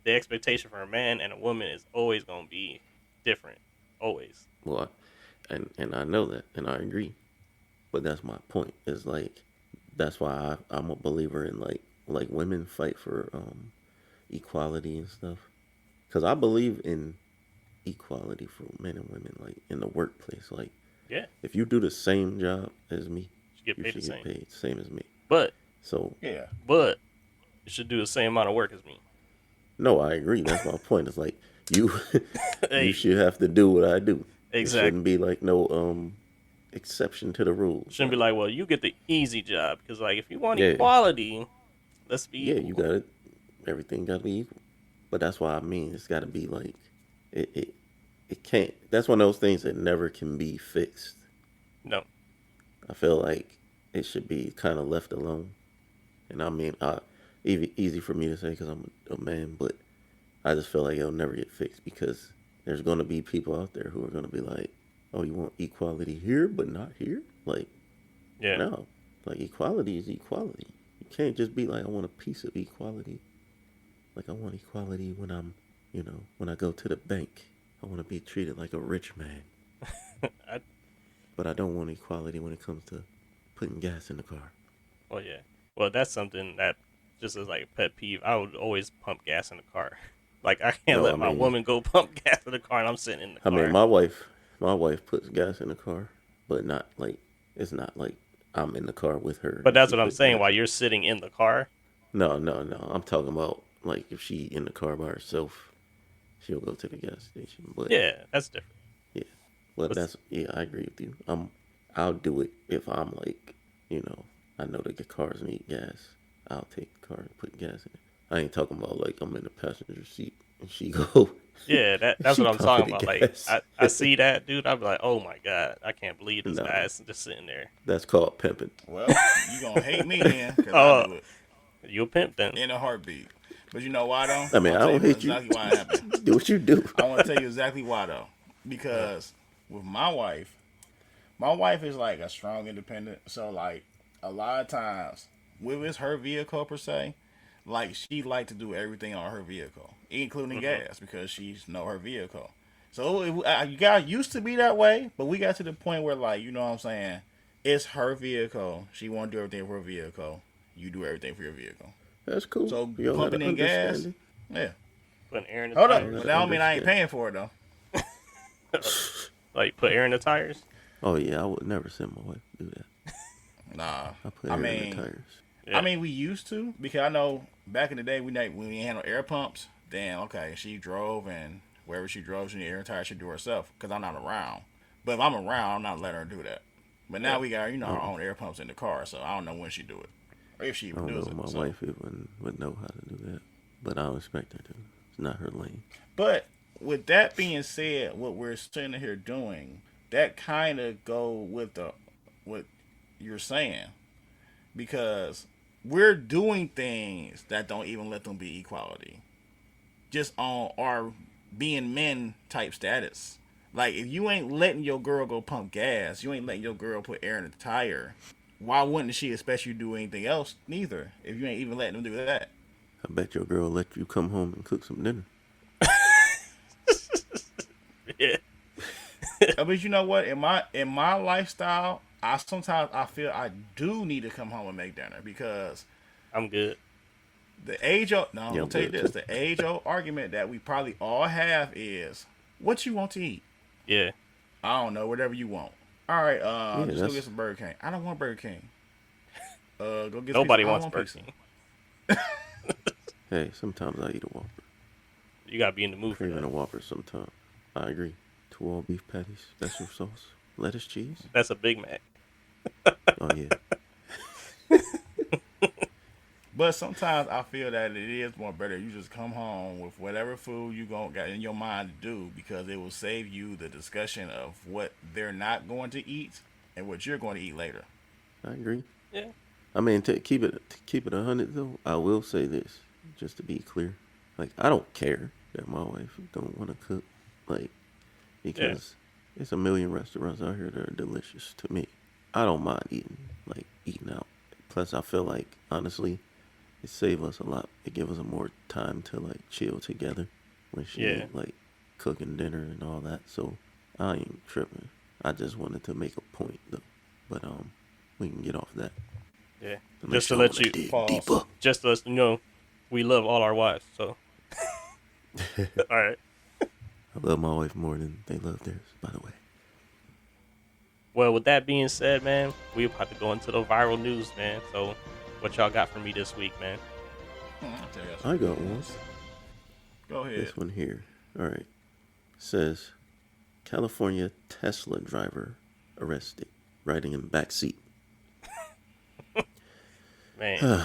the expectation for a man and a woman is always gonna be different. Always. Well, and I know that, and I agree. But that's my point. Is like that's why I'm a believer in like women fight for equality and stuff. Because I believe in equality for men and women, like in the workplace. Like Yeah. if you do the same job as me, You get you paid should the get same. paid the same as me. But So Yeah. you should do the same amount of work as me. no, I agree. That's my point. It's like you Hey. you should have to do what I do. Exactly. It shouldn't be like no exception to the rules. Shouldn't be like, well, you get the easy job because like if you want Yeah. equality, let's be yeah, equal. you got it. Everything got to be equal. But that's why I mean it's got to be like it can't. That's one of those things that never can be fixed. No. I feel like it should be kind of left alone. And I mean, easy for me to say because I'm a man, but I just feel like it'll never get fixed because there's going to be people out there who are going to be like, oh, you want equality here, but not here? Like, Yeah. no. Like, equality is equality. You can't just be like, I want a piece of equality. Like, I want equality when when I go to the bank. I want to be treated like a rich man. But I don't want equality when it comes to putting gas in the car. Well, yeah. Well, that's something that just as like a pet peeve. I would always pump gas in the car. Like I can't No, let I my mean- woman go pump gas in the car and I'm sitting in the I car. mean, my wife puts gas in the car, but not like it's not like I'm in the car with her. But that's She what I'm puts saying. gas- While you're sitting in the car, No. I'm talking about like if she in the car by herself, she'll go to the gas station. But yeah, that's different. but I agree with you. I'll do it if I'm like, I know that the cars need gas. I'll take the car and put gas in it. I ain't talking about like I'm in the passenger seat and she go. Yeah, that's She what I'm talking pumping about. the Like gas. I see that dude, I'd be like, oh my god, I can't believe this No. guy's just sitting there. That's called pimping. Well, you gonna hate me then, because Oh. I do it You a pimp then? in a heartbeat. But you know why though? I mean, I I'll don't tell hate you. exactly why it happened. Do what you do. I want to tell you exactly why though, because with my wife is like a strong independent. So like a lot of times, with it's her vehicle per se, like she like to do everything on her vehicle, including gas, because she's know her vehicle. So you got used to be that way, but we got to the point where like, you know what I'm saying, it's her vehicle. She want to do everything for her vehicle. You do everything for your vehicle. That's cool. So You don't pumping have in gas, understanding. yeah. Putting air in the Hold up, tires. but that don't mean I ain't paying for it though. Like put air in the tires. Oh yeah, I would never send my wife to do that. Nah, I put I her in mean, the tires. Yeah. I mean, we used to, because I know back in the day when we had no air pumps, then okay, she drove and wherever she drove, she needed air tires, she do herself because I'm not around. But if I'm around, I'm not letting her do that. But now we got our own air pumps in the car, so I don't know when she do it or if she I even don't does know it. if my so. wife even would know how to do that, but I don't expect her to. It's not her lane. But with that being said, what we're sitting here doing, that kind of go with what you're saying, because we're doing things that don't even let them be equality, just on our being men type status. Like if you ain't letting your girl go pump gas, you ain't letting your girl put air in the tire, why wouldn't she expect you to do anything else neither if you ain't even letting them do that? I bet your girl let you come home and cook some dinner. Yeah. But you know what? In my lifestyle, I sometimes I feel I do need to come home and make dinner because I'm good. the age old no, Yeah, I'll tell you I'm good this, too. the age old argument that we probably all have is what you want to eat. Yeah. I don't know, whatever you want. All right, Yeah, just go that's get some Burger King. I don't want Burger King. Go get some Nobody pizza. I don't wants want Burger pizza. King. hey. Sometimes I eat a Whopper. You gotta be in the mood for Craving that. a Whopper sometimes. I agree. 2 all beef patties, special sauce, lettuce, cheese. That's a Big Mac. Oh yeah. But sometimes I feel that it is more better. You just come home with whatever food you got in your mind to do because it will save you the discussion of what they're not going to eat and what you're going to eat later. I agree. Yeah. I mean, to keep it 100 though. I will say this, just to be clear. Like, I don't care that my wife don't want to cook, like, because it's a million restaurants out here that are delicious to me. I don't mind eating out. Plus, I feel like honestly, it save us a lot. It give us a more time to like chill together when she Yeah. ain't like cooking dinner and all that. So I ain't tripping. I just wanted to make a point though, but we can get off that. Yeah. To make Just to sure let I you, dig Pause. deeper. just to let you know, we love all our wives. So, all right. I love my wife more than they love theirs, by the way. Well, with that being said, man, we about to go into the viral news, man. So, what y'all got for me this week, man? I'll tell you I got one. Go ahead. This one here. All right. Says California Tesla driver arrested riding in back seat. Man,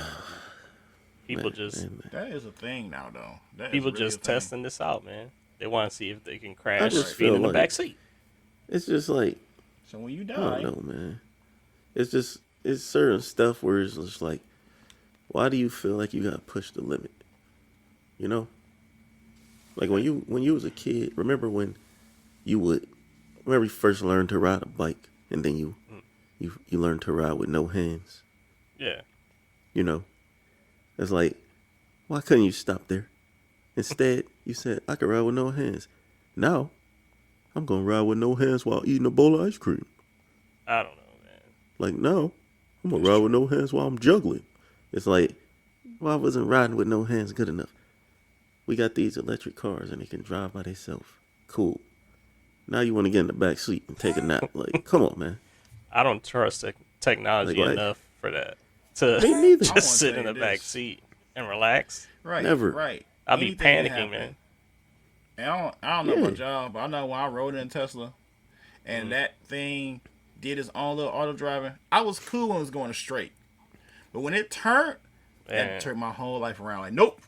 people Man, just man. That is a thing now, though. That is people really just a thing. testing this out, man. They want to see if they can crash just being feel in the like- back seat. It's just like, So when you I die, don't know, man. It's certain stuff where it's just like, why do you feel like you gotta push the limit? You know? Like when you was a kid, remember when you first learned to ride a bike and then you learned to ride with no hands, Yeah, you know? It's like, why couldn't you stop there? Instead, you said, I can ride with no hands. Now, I'm gonna ride with no hands while eating a bowl of ice cream. I don't know, man. Like now, I'm gonna ride with no hands while I'm juggling. It's like, why wasn't riding with no hands good enough? We got these electric cars and they can drive by themselves. Cool. Now you want to get in the back seat and take a nap? Like, come on, man. I don't trust technology Like- enough for that to Me neither. I wanna just sit tell in the you back this. seat and relax. right? Never. Right. I'll be Anything can panicking, happen. man. And I don't know Yeah. about y'all, but I know when I rode in Tesla, and that thing did its own little auto driving. I was cool when it was going straight, but when it turned, Man. that turned my whole life around. Like, nope.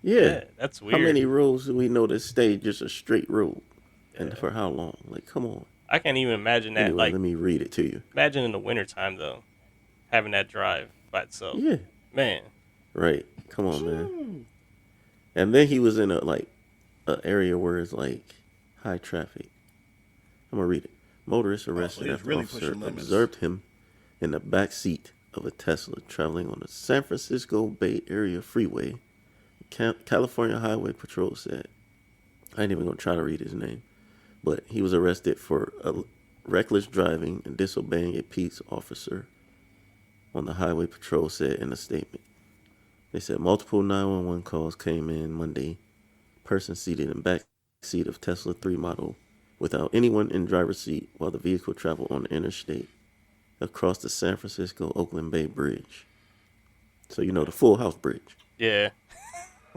Yeah. Yeah, that's weird. How many roads do we know that stay just a straight road? And for how long? Like, come on. I can't even imagine that. Anyway, Like, let me read it to you. imagine in the wintertime, though, having that drive by itself. Yeah. Man, Right. Come on, man. And then he was in a area where it's like high traffic. I'm gonna read it. Motorist arrested he's after really officer pushing limits. observed him in the back seat of a Tesla traveling on the San Francisco Bay Area freeway. California Highway Patrol said. I ain't even gonna try to read his name, but he was arrested for reckless driving and disobeying a peace officer. On the Highway Patrol said in a statement. They said multiple 911 calls came in Monday. Person seated in back seat of Tesla 3 model without anyone in driver's seat while the vehicle traveled on the interstate across the San Francisco Oakland Bay Bridge. So you know the Full House Bridge. yeah.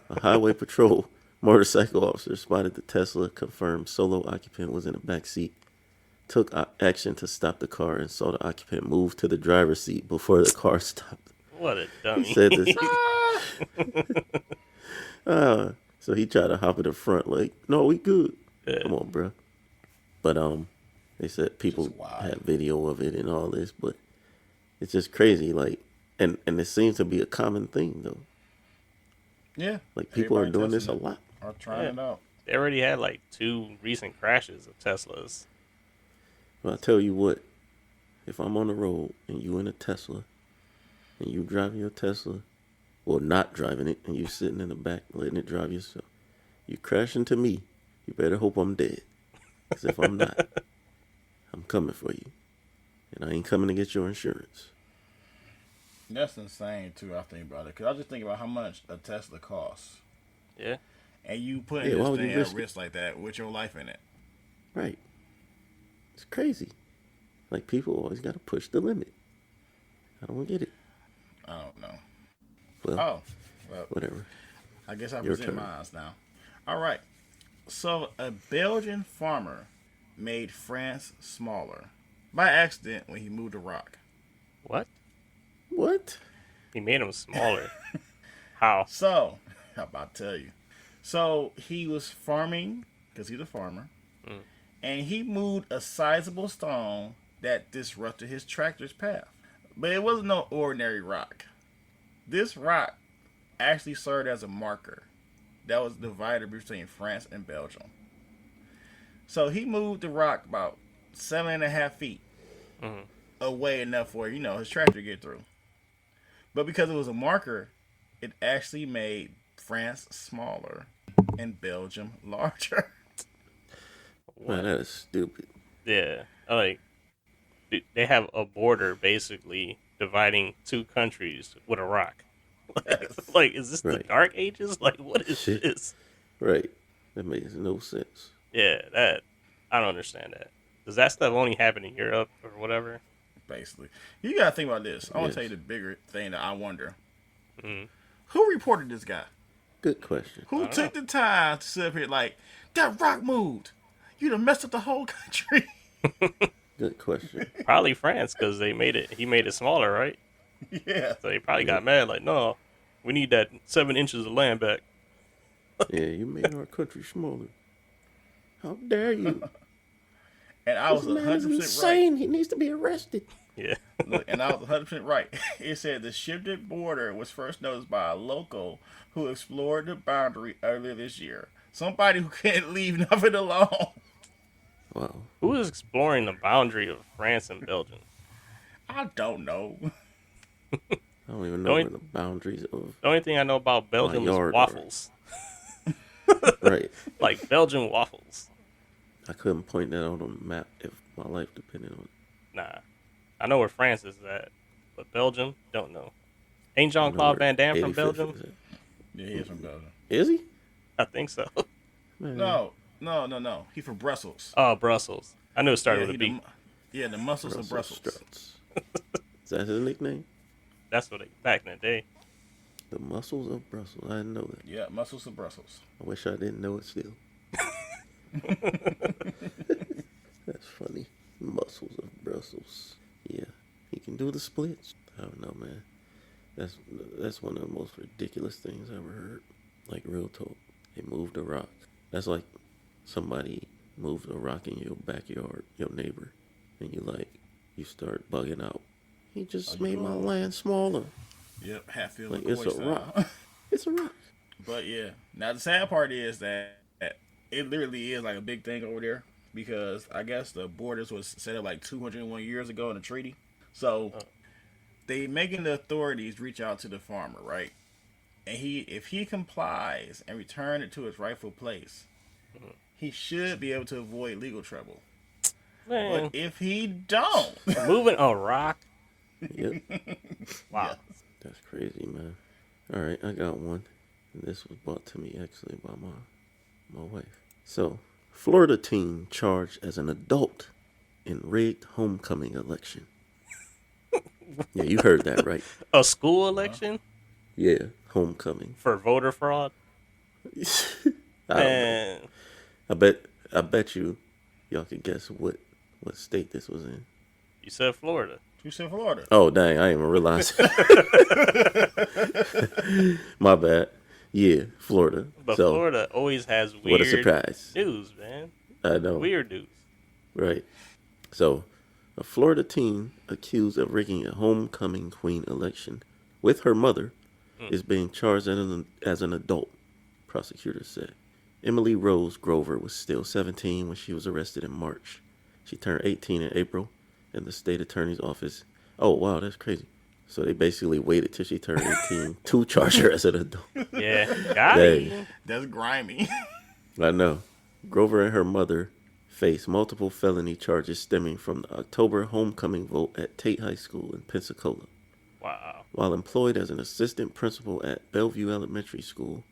A highway patrol motorcycle officer spotted the Tesla, confirmed solo occupant was in the back seat, took action to stop the car and saw the occupant move to the driver's seat before the car stopped. What a He dummy. said this. So he tried to hop in the front, like, no, we good. Yeah. Come on, bro. But they said people Just wild. had video of it and all this, but it's just crazy, like, and it seems to be a common thing though. Yeah. Like people are Everybody doing this a testing it lot. or trying Yeah. it out. They already had like 2 recent crashes of Teslas. But I tell you what, if I'm on the road and you in a Tesla and you driving your Tesla, or not driving it, and you sitting in the back letting it drive yourself, you crash into me, you better hope I'm dead. Because if I'm not, I'm coming for you. And I ain't coming to get your insurance. That's insane too. I think about it because I just think about how much a Tesla costs, Yeah. and you putting Yeah, why this would you thing at risk it? risk like that with your life in it. Right. It's crazy. Like, people always got to push the limit. I don't get it. I don't know. Well, Well, whatever. I guess I Your present turn. mine now. All right. So, a Belgian farmer made France smaller by accident when he moved a rock. What? What? He made them smaller. How? So, I'm about to tell you. So, he was farming, because he's a farmer, and he moved a sizable stone that disrupted his tractor's path. But it wasn't no ordinary rock. This rock actually served as a marker that was the divider between France and Belgium. So he moved the rock about 7.5 feet away enough for his tractor to get through. But because it was a marker, it actually made France smaller and Belgium larger. Man, that is stupid. Yeah. Like, they have a border basically dividing two countries with a rock. Like, is this the Right. Dark Ages? Like, what is Shit. this? Right. That makes no sense. Yeah, I don't understand that. Does that stuff only happen in Europe or whatever? Basically, you gotta think about this. I want Yes. to tell you the bigger thing that I wonder: Mhm. who reported this guy? Good question. Who took the time to sit up here like that rock moved? You done messed up the whole country. Good question. Probably France, because he made it smaller, right? Yeah. So they probably got mad, like, no, we need that 7 inches of land back. Yeah, you made our country smaller. How dare you? And I was This man is 100% right. insane. He needs to be arrested. Yeah. Look, and I was 100% right. It said the shifted border was first noticed by a local who explored the boundary earlier this year. Somebody who can't leave nothing alone. Wow. Who is exploring the boundary of France and Belgium? I don't know. I don't even know Don't- where the boundaries of. The only thing I know about Belgium is yard, waffles. Right. Like, Belgian waffles. I couldn't point that out on the map if my life depended on it. Nah. I know where France is at, but Belgium, don't know. Ain't I know Jean-Claude where Van Damme from 85th Belgium? is at. Yeah, he is from Belgium. Is he? I think so. Man, No. He from Brussels. Oh, Brussels. I knew it started Yeah, with a B. the muscles of Brussels. Struts. Is that his nickname? That's what back in the day. The muscles of Brussels. I didn't know that. Yeah, muscles of Brussels. I wish I didn't know it still. That's funny. Muscles of Brussels. Yeah, he can do the splits. I don't know, man. That's one of the most ridiculous things I ever heard. Like, real talk. They moved a rock. That's like somebody moved a rock in your backyard, your neighbor, and you start bugging out. He just made my land smaller. Yep, Hatfield. Like, McCoy it's a style. rock. It's a rock. But yeah, now the sad part is that it literally is like a big thing over there because I guess the borders was set up like 201 years ago in a treaty. So they making the authorities reach out to the farmer, right? And if he complies and return it to its rightful place, he should be able to avoid legal trouble. Man, But if he don't, moving a rock? Yep. Wow. That's crazy, man. All right, I got one. And this was brought to me actually by my wife. So, Florida teen charged as an adult in rigged homecoming election. Yeah, you heard that right. A school election Yeah, homecoming. for voter fraud? I don't know. Man, I bet you y'all can guess what state this was in. you said Florida. you said Florida. Oh, dang, I didn't even realize. My bad. Yeah, Florida. But So, Florida always has what a weird surprise. news, man. I know. Weird news. Right. So, a Florida teen accused of rigging a homecoming queen election with her mother is being charged as an adult, prosecutors said. Emily Rose Grover was still 17 when she was arrested in March. She turned 18 in April, and the state attorney's office... Oh, wow, that's crazy. So they basically waited till she turned 18 to charge her as an adult. Yeah, got Dang. it. That's grimy. I know. Grover and her mother face multiple felony charges stemming from the October homecoming vote at Tate High School in Pensacola. Wow. While employed as an assistant principal at Bellevue Elementary School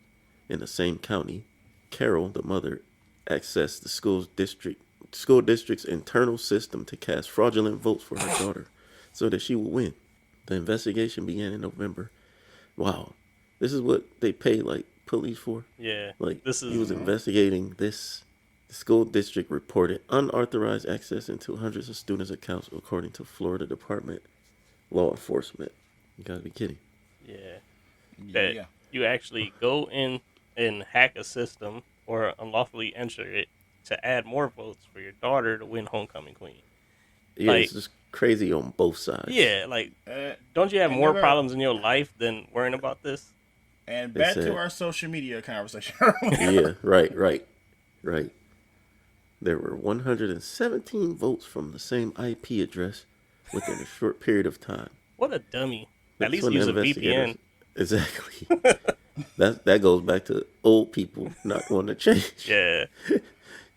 in the same county, Carol, the mother, accessed the school's district school district's internal system to cast fraudulent votes for her daughter so that she would win. The investigation began in November. Wow. This is what they pay, like, police for? Yeah. Like, This is he was investigating this. The school district reported unauthorized access into hundreds of students' accounts, according to Florida Department Law Enforcement. You gotta be kidding. yeah. Yeah. That you actually go in and hack a system or unlawfully enter it to add more votes for your daughter to win homecoming queen. Yeah, Like- it's just crazy on both sides. Yeah, like, Uh, don't you have and more never- problems in your life than worrying about this? And They back said- to our social media conversation. Yeah, right. There were 117 votes from the same IP address within a short period of time. What a dummy. At That's least when the use a investigators- VPN. Exactly. that goes back to old people not wanting to change. Yeah.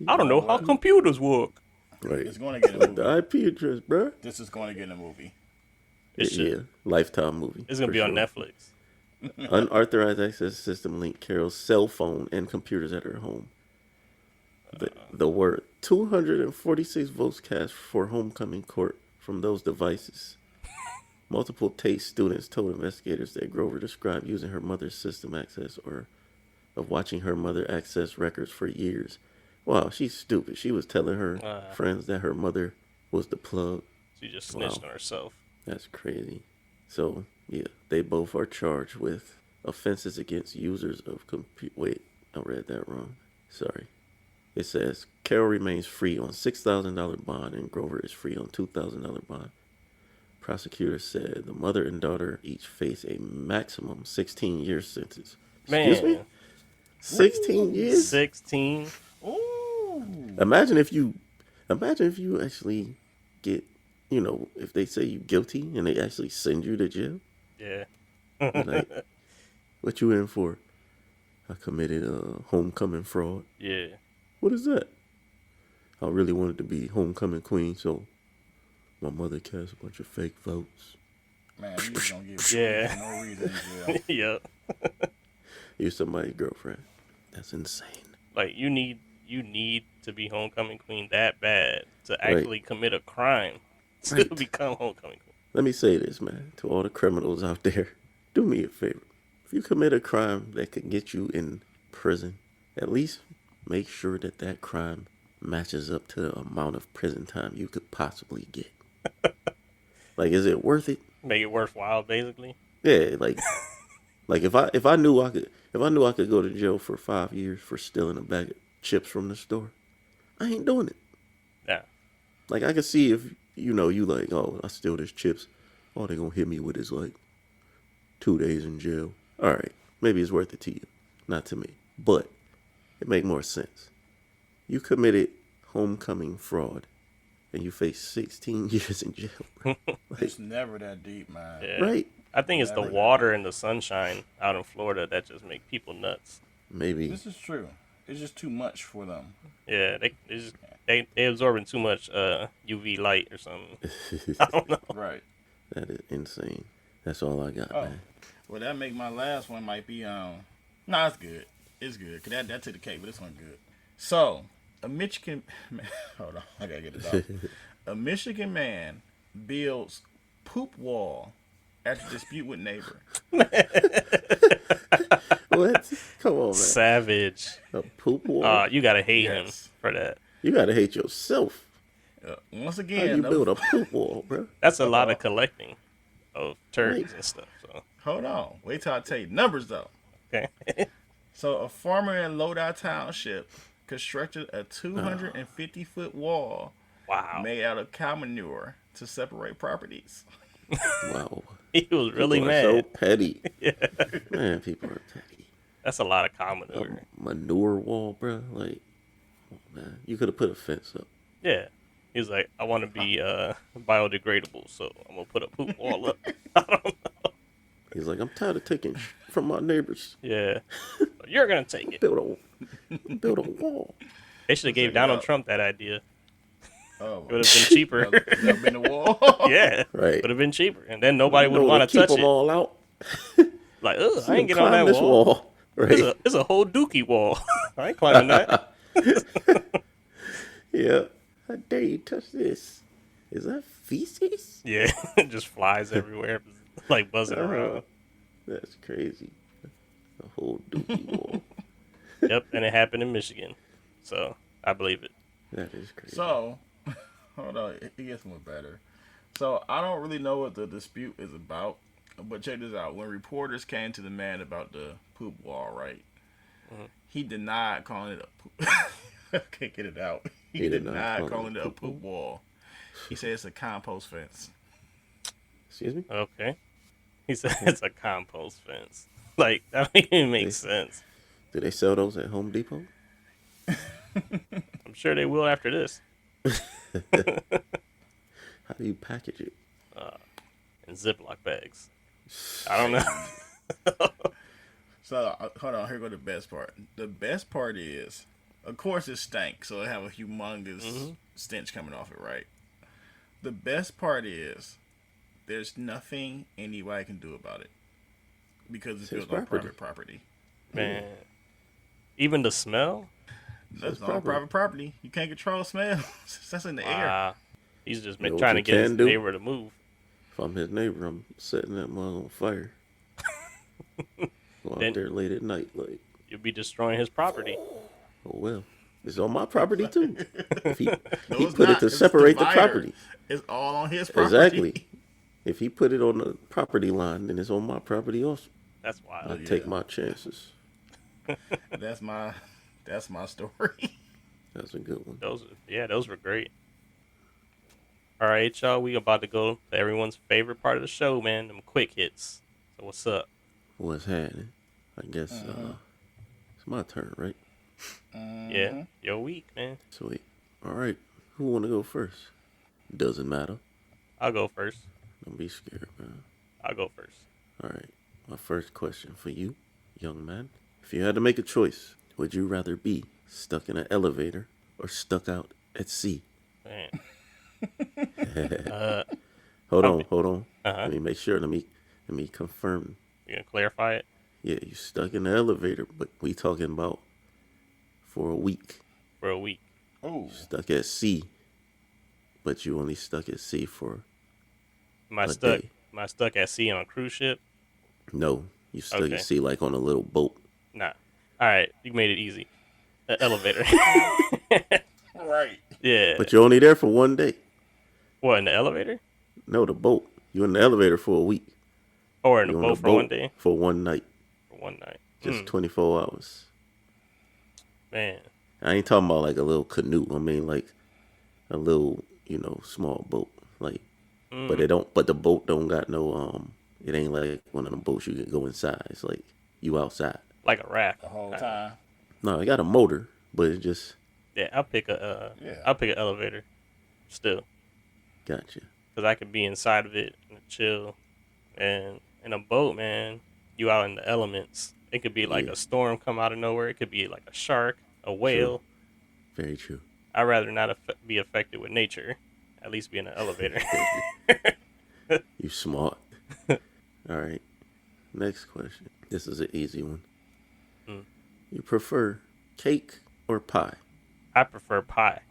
I don't know how computers work. Right. It's going to get a Like movie. the IP address, bruh. This is going to get a movie. It should. Yeah, Lifetime movie. It's going to for be on sure. Netflix. Unauthorized access system linked Carol's cell phone and computers at her home. The were 246 votes cast for homecoming court from those devices. Multiple Tate students told investigators that Grover described using her mother's system access or of watching her mother access records for years. Wow, she's stupid. She was telling her friends that her mother was the plug. She just snitched Wow. on herself. That's crazy. So, yeah, they both are charged with offenses against users of Wait, I read that wrong. Sorry. It says Carol remains free on $6,000 bond and Grover is free on $2,000 bond. Prosecutors said the mother and daughter each face a maximum 16-year sentence. Excuse me? Man, 16 years? 16. Ooh. Imagine if you actually get, if they say you guilty and they actually send you to jail. Yeah. Like, what you in for? I committed homecoming fraud. Yeah. What is that? I really wanted to be homecoming queen, so my mother cast a bunch of fake votes. Man, you just going to give Yeah. no reason in jail. Yep. You're somebody's girlfriend. That's insane. Like, you need to be homecoming queen that bad to actually commit a crime to Right. become homecoming queen. Let me say this, man, to all the criminals out there. Do me a favor. If you commit a crime that could get you in prison, at least make sure that crime matches up to the amount of prison time you could possibly get. Like, is it worth it? Make it worthwhile, basically. Yeah, like if I knew I could go to jail for 5 years for stealing a bag of chips from the store, I ain't doing it. Yeah. Like, I could see if you like, oh, I steal these chips, all they gonna hit me with is like 2 days in jail. All right, maybe it's worth it to you, not to me, but it make more sense. You committed homecoming fraud, and you face 16 years in jail, bro. It's never that deep, man. Yeah. Right? I think it's the water and the sunshine out in Florida that just make people nuts. Maybe. This is true. It's just too much for them. Yeah, they absorbing too much UV light or something. I don't know. Right. That is insane. That's all I got, Oh. man. Well, that make my last one might be no, it's good. It's good. Cause that took the cake, but this one good. So, a Michigan hold on, I gotta get it off. A Michigan man builds poop wall after dispute with neighbor. What? Come on, man. Savage. A poop wall? You gotta hate him Yes. for that. You gotta hate yourself. Once How again, you no- build a poop wall, bro? That's a lot of collecting of turds and stuff. So hold on. Wait till I tell you numbers though. okay. So a farmer in Lodi Township constructed a 250-foot wall Wow. made out of cow manure to separate properties. Wow. He was really People are so mad. petty. Man, people are petty. That's a lot of A common. manure wall, bro. Like, oh, man, you could have put a fence up. Yeah. He was like, I want to be biodegradable, so I'm gonna put a poop wall up. I don't know. He's like, I'm tired of taking from my neighbors. Yeah. You're gonna take it. Build a wall. They should have gave it Donald out. Trump that idea. Oh, It would have been cheaper. that been the wall. Yeah. Right. Would have been cheaper, and then nobody would You know, want to keep touch them it. all out. Like, ugh, I You ain't get on climb that this wall. Right. It's a whole dookie wall. I ain't climbing that. Yeah. How dare you touch this? Is that feces? Yeah, it just flies everywhere, like buzzing around. That's crazy. A whole dookie wall. Yep, and it happened in Michigan, so I believe it. That is crazy. So, hold on, it gets more better. So I don't really know what the dispute is about, but check this out. When reporters came to the man about the poop wall, right? Mm-hmm. He denied calling it a poop. I can't get it out. He denied calling it a poop wall. He said it's a compost fence. Excuse me? Okay. He said it's a compost fence. Like, that don't even make sense. Do they sell those at Home Depot? I'm sure they will after this. How do you package it? In Ziploc bags. I don't know. So hold on, here go the best part. The best part is, of course, it stank, so it have a humongous stench coming off it, right? The best part is, there's nothing anybody can do about it because it's built on private property. Man, even the smell. That's on private property. You can't control smell. That's in the air. He's just You know trying to what get you his can do? neighbor to move. If I'm his neighbor, I'm setting that mug on fire. Go out there late at night, like, You'll be destroying his property. oh well. It's on my property too. If he it's put it not. to It's separate the divider. property. It's all on his property. Exactly. If he put it on the property line, then it's on my property also. That's wild. I take my chances. That's my story. That's a good one. Those were great. All right, y'all, we about to go to everyone's favorite part of the show, man. Them quick hits. So what's up? What's happening? I guess it's my turn, right? Yeah, your week, man. Sweet. All right. Who want to go first? Doesn't matter. I'll go first. Don't be scared, man. I'll go first. All right. My first question for you, young man. If you had to make a choice, would you rather be stuck in an elevator or stuck out at sea? Man. Hold on. Uh-huh. Let me make sure. Let me confirm. You gonna clarify it? Yeah, you stuck in the elevator, but we talking about for a week. For a week. Oh, Stuck at sea, but you only stuck at sea for Am I a stuck? day. Am I stuck at sea on a cruise ship? No, you stuck Okay. at sea like on a little boat. Nah. All right, you made it easy. An elevator. right. Yeah. But you're only there for one day. What, in the elevator? No, the boat. You're in the elevator for a week. Or in the You're boat on for one day? For one night. For one night. Just 24 hours. Man. I ain't talking about like a little canoe. I mean like a little, small boat. Like, but the boat don't got no, it ain't like one of them boats you can go inside. It's like you outside. Like a raft. The whole time. No, it got a motor, but it just Yeah, I'll pick I'll pick an elevator. Still. gotcha. Because I could be inside of it and chill. And in a boat, man, you out in the elements. It could be like a storm come out of nowhere. It could be like a shark, a whale. Very true. I'd rather not be affected with nature. At least be in an elevator. You smart. All right. Next question. This is an easy one. You prefer cake or pie? I prefer pie.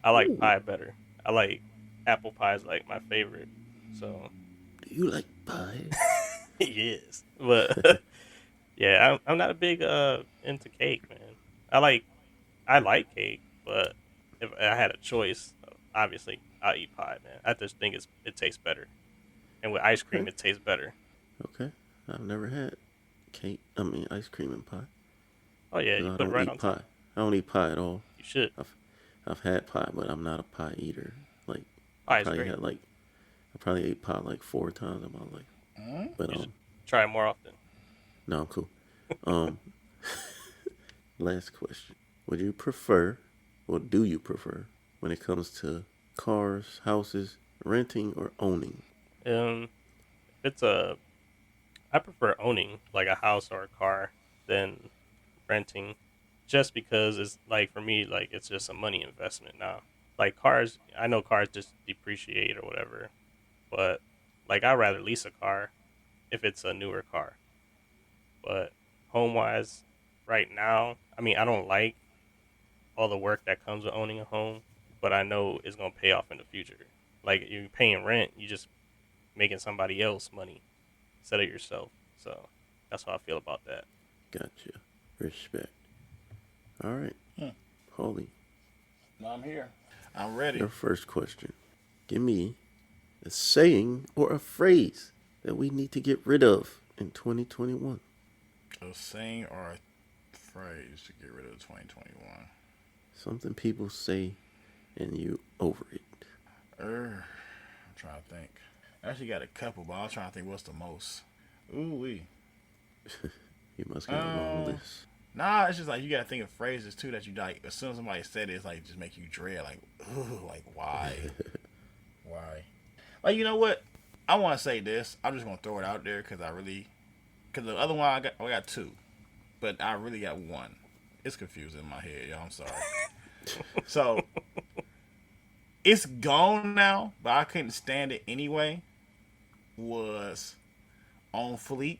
I like pie better. I like apple pie is like my favorite. So Do you like pie? yes, but yeah, I'm not a big into cake, man. I like cake, but if I had a choice, obviously I'll eat pie, man. I just think it tastes better, and with ice cream, it tastes better. Okay. I've never had ice cream and pie. Oh yeah, you I put it don't right eat on pie. top. I don't eat pie at all. You should. I've had pie, but I'm not a pie eater. Like Pie is probably great. I probably ate pie like 4 times in my life. But You should try it more often. no, I'm cool. Last question. Would you prefer, or do you prefer, when it comes to cars, houses, renting or owning? I prefer owning like a house or a car than renting, just because it's like for me like it's just a money investment now. Like cars, I know cars just depreciate or whatever, but like I'd rather lease a car if it's a newer car. But home wise, right now, I mean I don't like all the work that comes with owning a home, but I know it's gonna pay off in the future. Like you're paying rent, you just making somebody else money instead of yourself. So that's how I feel about that. Gotcha. Respect. All right. Hmm. Pauly, No, I'm here. I'm ready. your first question. Give me a saying or a phrase that we need to get rid of in 2021. A saying or a phrase to get rid of 2021. Something people say and you over it. I'm trying to think. I actually got a couple, but I'm trying to think what's the most. Ooh-wee. You must have a long list. Nah, it's just like you gotta think of phrases too that you like. As soon as somebody said it, it's like just make you dread. Like, ooh, like why, why? Like, you know what? I want to say this. I'm just gonna throw it out there because the other one I got two, but I really got one. It's confusing in my head, y'all. I'm sorry. So it's gone now, but I couldn't stand it anyway. Was on fleek.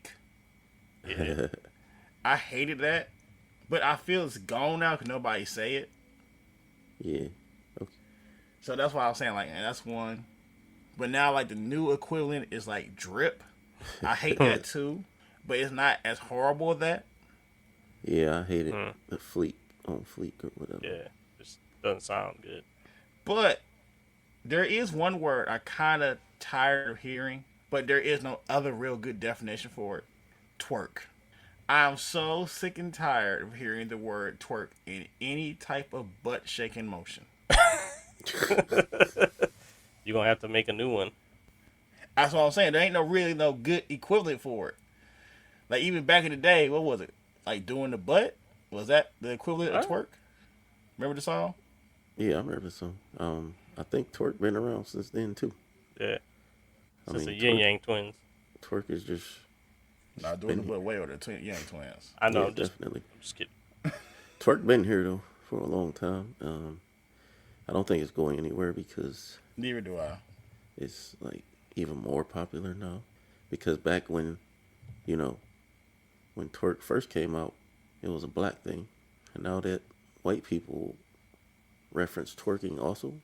Yeah. I hated that. But I feel it's gone now because nobody say it. Yeah. Okay. So that's why I was saying, like, and that's one. But now, like, the new equivalent is, like, drip. I hate that, too. But it's not as horrible as that. Yeah, I hate it. The fleek on fleek or whatever. Yeah, just doesn't sound good. But there is one word I kind of tired of hearing, but there is no other real good definition for it. Twerk. I'm so sick and tired of hearing the word twerk in any type of butt-shaking motion. You're going to have to make a new one. That's what I'm saying. There ain't no good equivalent for it. Like, even back in the day, what was it? Like, doing the butt? Was that the equivalent of twerk? Remember the song? Yeah, I remember the song. I think twerk been around since then, too. Yeah. Since the twerk- Yin Yang twins. Twerk is just... Nah, doing the butt way over the Young Twins. I know, Yeah, I'm just definitely. kidding. Twerk been here, though, for a long time. I don't think it's going anywhere because Neither do I. it's, like, even more popular now. Because back when, when twerk first came out, it was a black thing. And now that white people reference twerking also,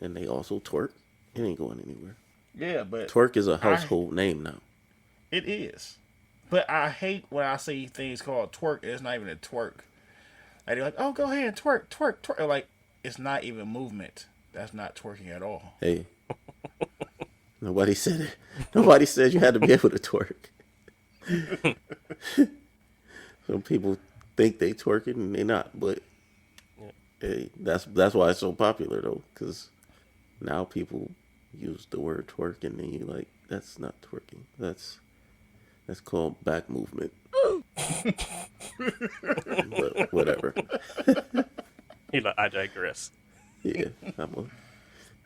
and they also twerk, it ain't going anywhere. Yeah, but Twerk is a household name now. it is. But I hate when I see things called twerk. It's not even a twerk. Like, they're like, oh, go ahead, twerk, twerk, twerk. Like, it's not even movement. That's not twerking at all. Hey, nobody said it. Nobody said you had to be able to twerk. Some people think they twerking and they not, but hey, that's why it's so popular though, because now people use the word twerk and then you like that's not twerking. That's called back movement. But whatever. I digress. Yeah, I'm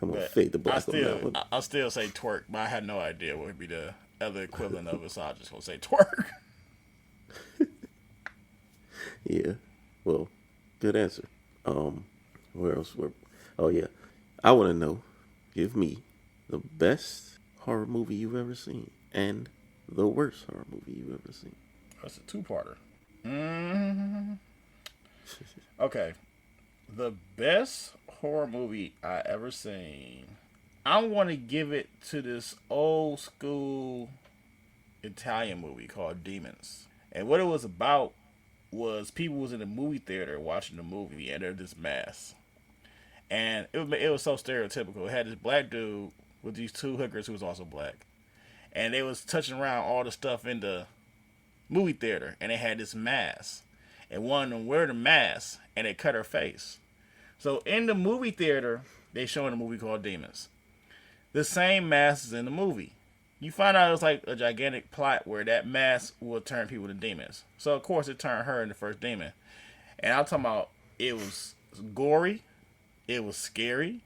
gonna fade the black on that one. I'll still say twerk, but I had no idea what would be the other equivalent of it, so I just gonna say twerk. Yeah. Well, good answer. Where else? Oh yeah, I want to know. Give me the best horror movie you've ever seen and the worst horror movie you've ever seen. That's a two-parter. Okay. The best horror movie I ever seen. I want to give it to this old school Italian movie called Demons. And what it was about was people was in the movie theater watching the movie and they're this mass. And it was so stereotypical. It had this black dude with these two hookers who was also black. And they was touching around all the stuff in the movie theater. And they had this mask. And one of them wear the mask and they cut her face. So in the movie theater, they showing a movie called Demons. The same mask is in the movie. You find out it's like a gigantic plot where that mask will turn people to demons. So of course it turned her into the first demon. And I'm talking about it was gory, it was scary,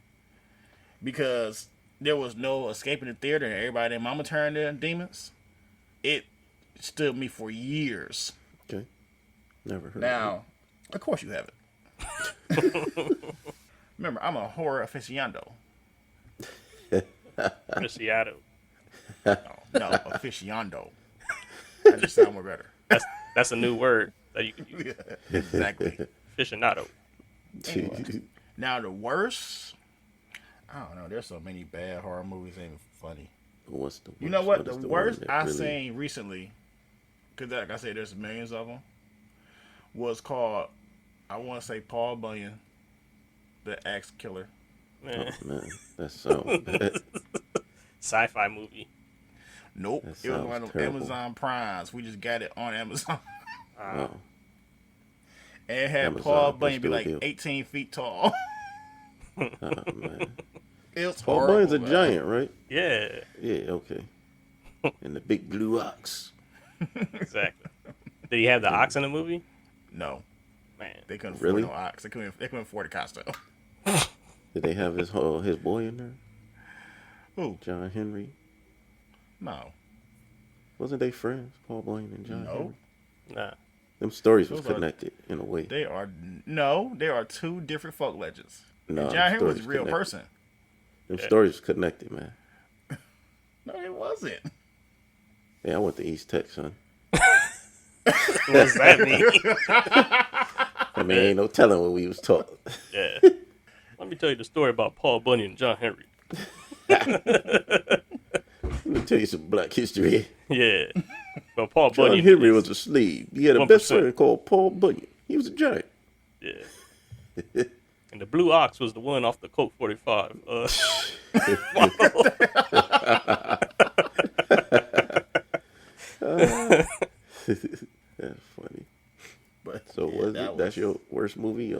because there was no escaping the theater and everybody and mama turned into demons. It stood me for years. Okay. Never heard Now, of course you haven't. Remember, I'm a horror aficionado. Seattle. No, aficionado. That just sounds more better. That's a new word that you can use. Exactly. Aficionado. of it. Now the worst, I don't know. There's so many bad horror movies. Ain't even funny. What's the worst? You know what? What The is the one worst that I really? seen recently, because like I said, there's millions of them, was called, I want to say Paul Bunyan, the Axe Killer. Oh Man. man, that sounds bad. Sci-fi movie. Nope. That It was sounds one of them terrible. Amazon Primes. We just got it on Amazon. Wow, And it had Amazon Paul can Bunyan be still like deal. 18 feet tall. Oh man, It was Paul horrible. Bunyan's a man. giant, right? Yeah, Yeah, okay. And the big blue ox. exactly. Did he have the ox in the movie? No. Man, They couldn't afford Really? no ox. They couldn't afford a costume. Did they have his boy in there? Who? John Henry. No. Wasn't they friends? Paul Bunyan and John No. Henry. nah. Them stories was Those are- connected in a way. They are two different folk legends. No, And them John Henry was stories a real connected. person. Them stories was connected, man. No, it wasn't. Yeah, I went to East Tech, son. What does that mean? I mean, ain't no telling what we was taught. Yeah. Let me tell you the story about Paul Bunyan and John Henry. Let me tell you some black history. Yeah. But Paul John Bunyan. Henry is- was a slave. He had a 1%. best friend called Paul Bunyan. He was a giant. Yeah. And the blue ox was the one off the Colt 45. That's funny. But So yeah, was that's your worst movie?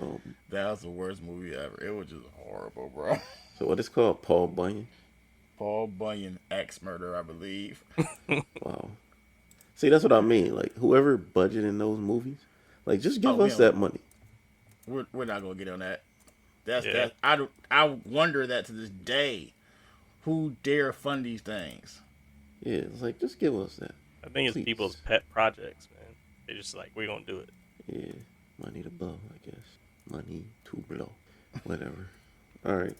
that was the worst movie ever. It was just horrible, bro. So what is called Paul Bunyan? Paul Bunyan axe murder, I believe. Wow. See, that's what I mean. Like whoever budgeted in those movies, like just give Oh, us yeah. that money. We're not gonna get on that. That's Yeah. that. I wonder that to this day, who dare fund these things? Yeah, it's like just give us that. I think it's Please. people's pet projects, man. They're just like, we're going to do it. Yeah, money to blow, I guess. Money to blow, whatever. All right,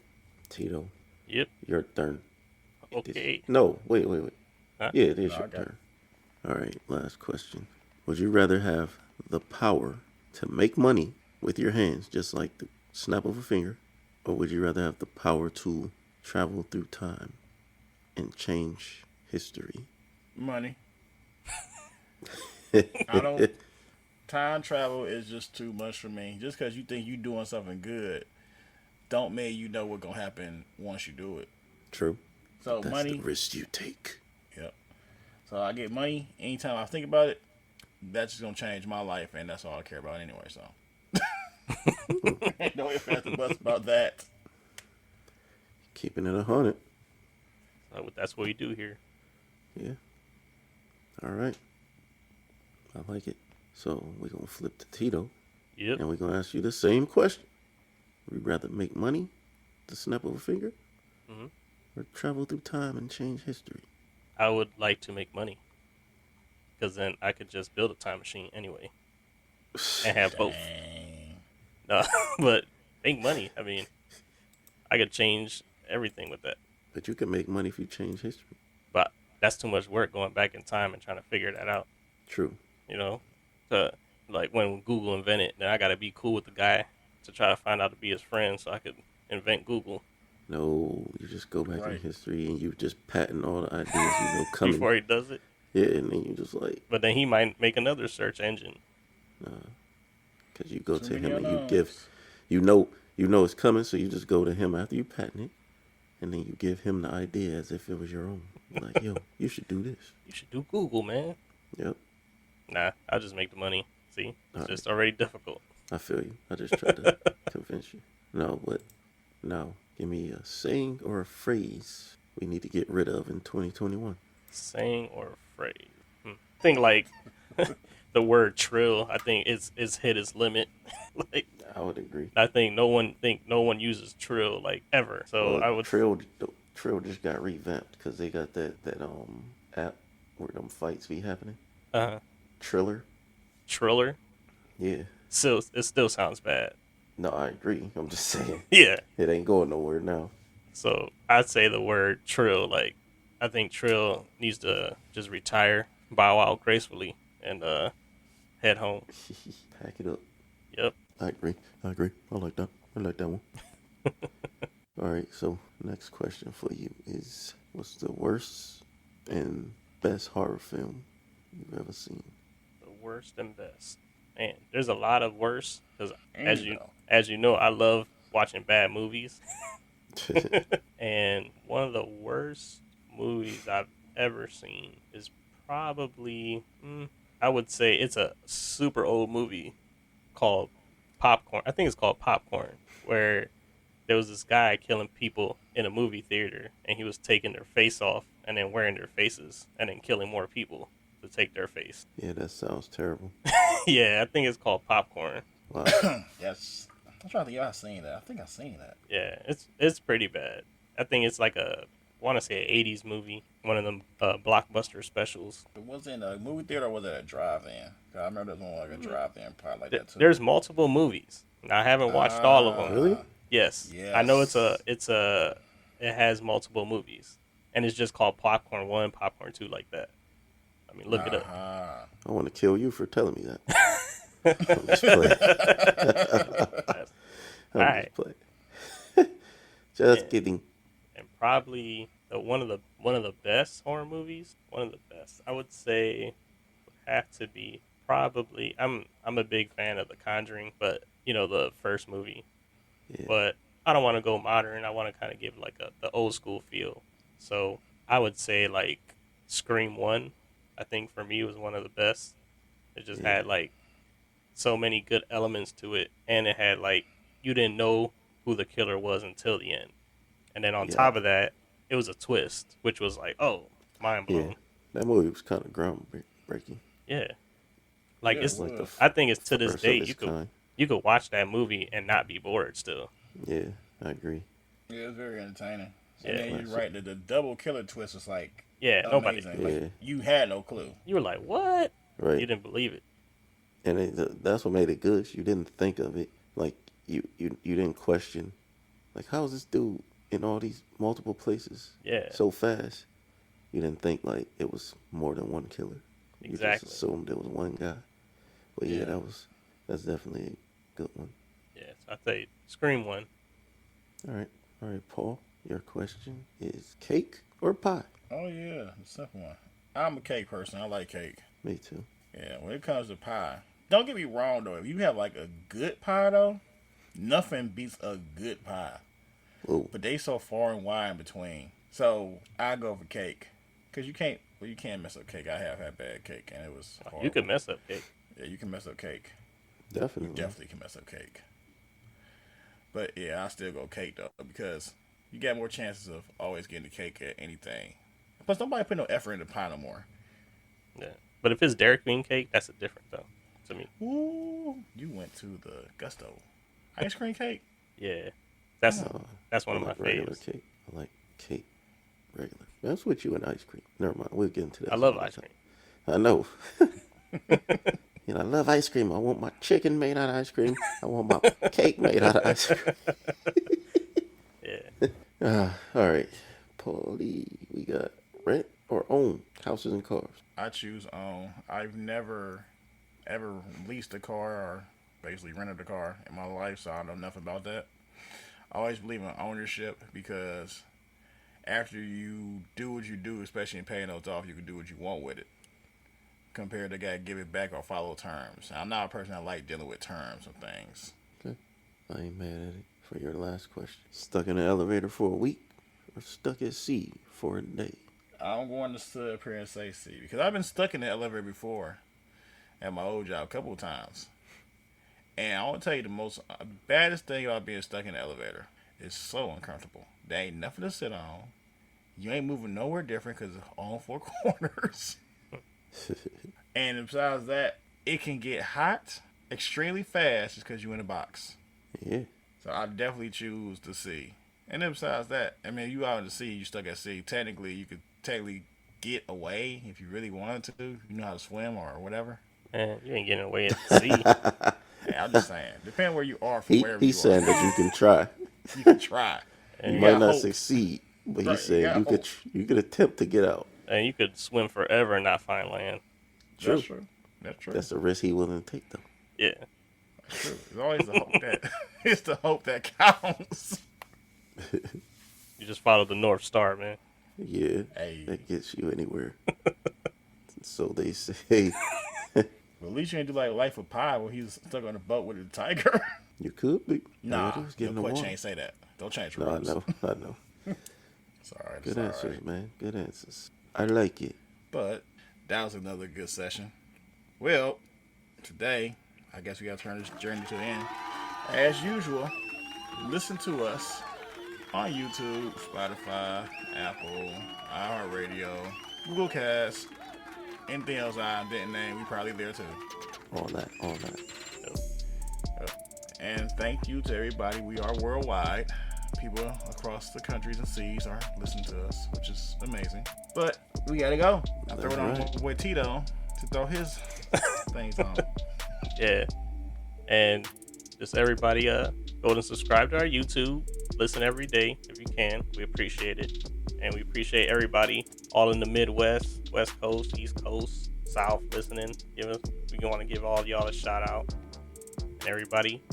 Tito, Yep. your turn. Okay. No, wait. Huh? Yeah, it is No, your I got turn. All right, last question. Would you rather have the power to make money with your hands, just like the snap of a finger, or would you rather have the power to travel through time and change history? Money. I don't. Time travel is just too much for me. Just because you think you're doing something good, don't mean you know what's gonna happen once you do it. True. So That's money. the risk you take. Yep. So I get money anytime I think about it. That's just gonna change my life, and that's all I care about anyway. So. Ain't no ifs, ands, or buts about that. Keeping it 100. That's what we do here. Yeah. All right. I like it. So we're going to flip to Tito, Yep. and we're going to ask you the same question. Would you rather make money, the snap of a finger, Mhm. or travel through time and change history? I would like to make money. Because then I could just build a time machine anyway. And have both. Dang. No, but make money. I mean, I could change everything with that. But you can make money if you change history. But that's too much work going back in time and trying to figure that out. True. You know? Like when Google invented, then I got to be cool with the guy to try to find out to be his friend so I could invent Google No, you just go back in Right. history and you just patent all the ideas you know coming. before he does it. Yeah, and then you just like, But then he might make another search engine. because you go Too to many him and you unknowns. give, you know it's coming, so you just go to him after you patent it, and then you give him the idea as if it was your own. Like, yo, you should do this. You should do Google, man. Yep, Nah, I'll just make the money. See? It's Alright. just already difficult. I feel you. I just tried to convince you. No, but now give me a saying or a phrase we need to get rid of in 2021. Saying or phrase. I think like the word trill, I think it's hit its limit. Like I would agree. I think no one uses trill like ever. So Well, I would Trill just got revamped because they got that app where them fights be happening. Triller. Triller. Yeah. Still it still sounds bad. No, I agree. I'm just saying Yeah. it ain't going nowhere now. So I'd say the word trill, like I think trill needs to just retire, bow out gracefully, and head home. Pack it up. Yep. I agree. I like that. I like that one. All right, so next question for you is, what's the worst and best horror film you've ever seen? The worst and best. Man, there's a lot of worst because There you go. as you know, I love watching bad movies. And one of the worst movies I've ever seen is probably, I would say it's a super old movie called Popcorn. I think it's called Popcorn, where there was this guy killing people in a movie theater, and he was taking their face off and then wearing their faces and then killing more people to take their face. Yeah, that sounds terrible. Yeah, I think it's called Popcorn. Wow. Yes. I'm trying to think if I've seen that. I think I've seen that. Yeah, it's pretty bad. I think it's like I want to say an 80s movie, one of them blockbuster specials. Was it in a movie theater or was it a drive-in? 'Cause I remember there was one like a drive-in, probably like that too. There's multiple movies. I haven't watched all of them. Really? Yes. Yes. I know it has multiple movies, and it's just called Popcorn 1, Popcorn 2, like that. I mean, look it up. I want to kill you for telling me that. I'm just playing. All right. Just kidding. And probably one of the best horror movies. One of the best, I would say, would have to be probably. I'm a big fan of The Conjuring, but the first movie. Yeah. But I don't want to go modern. I want to kind of give like the old school feel. So I would say like Scream 1. I think for me was one of the best. It just had like so many good elements to it, and it had like you didn't know who the killer was until the end, and then on top of that, it was a twist, which was like, oh, mind blown. Yeah, that movie was kind of groundbreaking. Yeah, like Yeah, it's. it was. I think it's to this First of day its kind. you could watch that movie and not be bored still. Yeah, I agree. Yeah, it's very entertaining. Yeah. And then you're right, the double killer twist was like Yeah, nobody. amazing. Yeah. Like, you had no clue. You were like, what? Right. You didn't believe it. And that's what made it good. You didn't think of it like you didn't question, like, how is this dude in all these multiple places Yeah. so fast? You didn't think like it was more than one killer. You Exactly. just assumed it was one guy. But yeah, Yeah. that's definitely a good one. Yeah, so I tell you, Scream 1. All right, Paul. Your question is cake or pie? Oh yeah, the simple one. I'm a cake person. I like cake. Me too. Yeah, when it comes to pie, don't get me wrong though. If you have like a good pie though, nothing beats a good pie. Ooh. But they so far and wide in between. So I go for cake, cause you can't mess up cake. I have had bad cake and it was horrible. You could mess up cake. Yeah, you can mess up cake. Definitely. Definitely can mess up cake. But yeah, I still go cake though because you got more chances of always getting the cake at anything. Plus, nobody put no effort into pie no more. Yeah. But if it's Dairy Queen cake, that's a different though to me. Ooh, you went to the gusto. Ice cream cake? Yeah. That's one of I my like regular faves. cake. I like cake regular. That's what you and ice cream. Never mind. We'll get into that. I love some other ice time. cream. I know. I love ice cream. I want my chicken made out of ice cream. I want my cake made out of ice cream. Yeah. All right, Pauly, we got rent or own houses and cars. I choose own. I've never ever leased a car or basically rented a car in my life, so I know nothing about that. I always believe in ownership because after you do what you do, especially in paying those off, you can do what you want with it. Compared to gotta give it back or follow terms. I'm not a person that like dealing with terms and things. Okay, I ain't mad at it. For your last question, stuck in an elevator for a week or stuck at sea for a day? I'm going to sit up here and say C because I've been stuck in the elevator before at my old job a couple of times. And I want to tell you the most baddest thing about being stuck in the elevator is so uncomfortable. There ain't nothing to sit on. You ain't moving nowhere different because it's on four corners. And besides that, it can get hot extremely fast just because you're in a box. Yeah. So I definitely choose the sea. And then besides that, I mean, you out in the sea, you stuck at sea. Technically, you could get away if you really wanted to. You know how to swim or whatever. Man, you ain't getting away at the sea. Hey, I'm just saying. Depending where you are from wherever He's you are. saying that you can try. You can try. You You might got not hope. succeed, but Right, he's saying you you got you could attempt to get out. And you could swim forever and not find land. True. That's true. That's true. That's the risk he willing to take, though. Yeah. That's true. It's always the hope that it's the hope that counts. You just follow the North Star, man. Yeah, Hey. that gets you anywhere. So they say. Well, at least you ain't do like Life of Pi where he's stuck on a boat with a tiger. You could be. Nah, It is getting your the quit water. chain say that. Don't change No, rules. I know. Sorry. Good sorry. answers, man. Good answers. I like it. But that was another good session. Well, today, I guess we got to turn this journey to the end. As usual, listen to us on YouTube, Spotify, Apple, iHeartRadio, Google Cast, anything else I didn't name, we probably there too. All that. And thank you to everybody. We are worldwide. People across the countries and seas are listening to us, which is amazing. But we gotta go. I throw it on my boy Tito to throw his things on. Yeah. And just everybody go and subscribe to our YouTube. Listen every day if you can. We appreciate it. And we appreciate everybody all in the Midwest, West Coast, East Coast, South listening. We want to give all y'all a shout out. And everybody,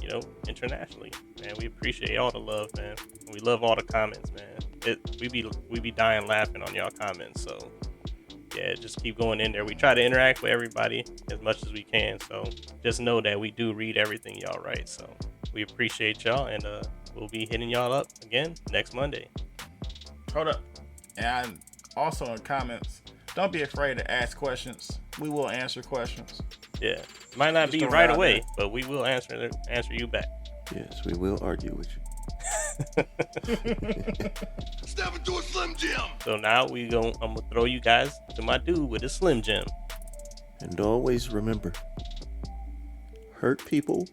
internationally. Man, we appreciate all the love, man. We love all the comments, man. We be dying laughing on y'all comments, so yeah, just keep going in there. We try to interact with everybody as much as we can, so just know that we do read everything y'all write. So we appreciate y'all, and we'll be hitting y'all up again next Monday. Hold up. And also in comments, don't be afraid to ask questions. We will answer questions. Yeah, might not Just be throw it right out away, there. but we will answer you back. Yes, we will argue with you. Step into a Slim Jim. So now I'm gonna throw you guys to my dude with a Slim Jim. And always remember, hurt people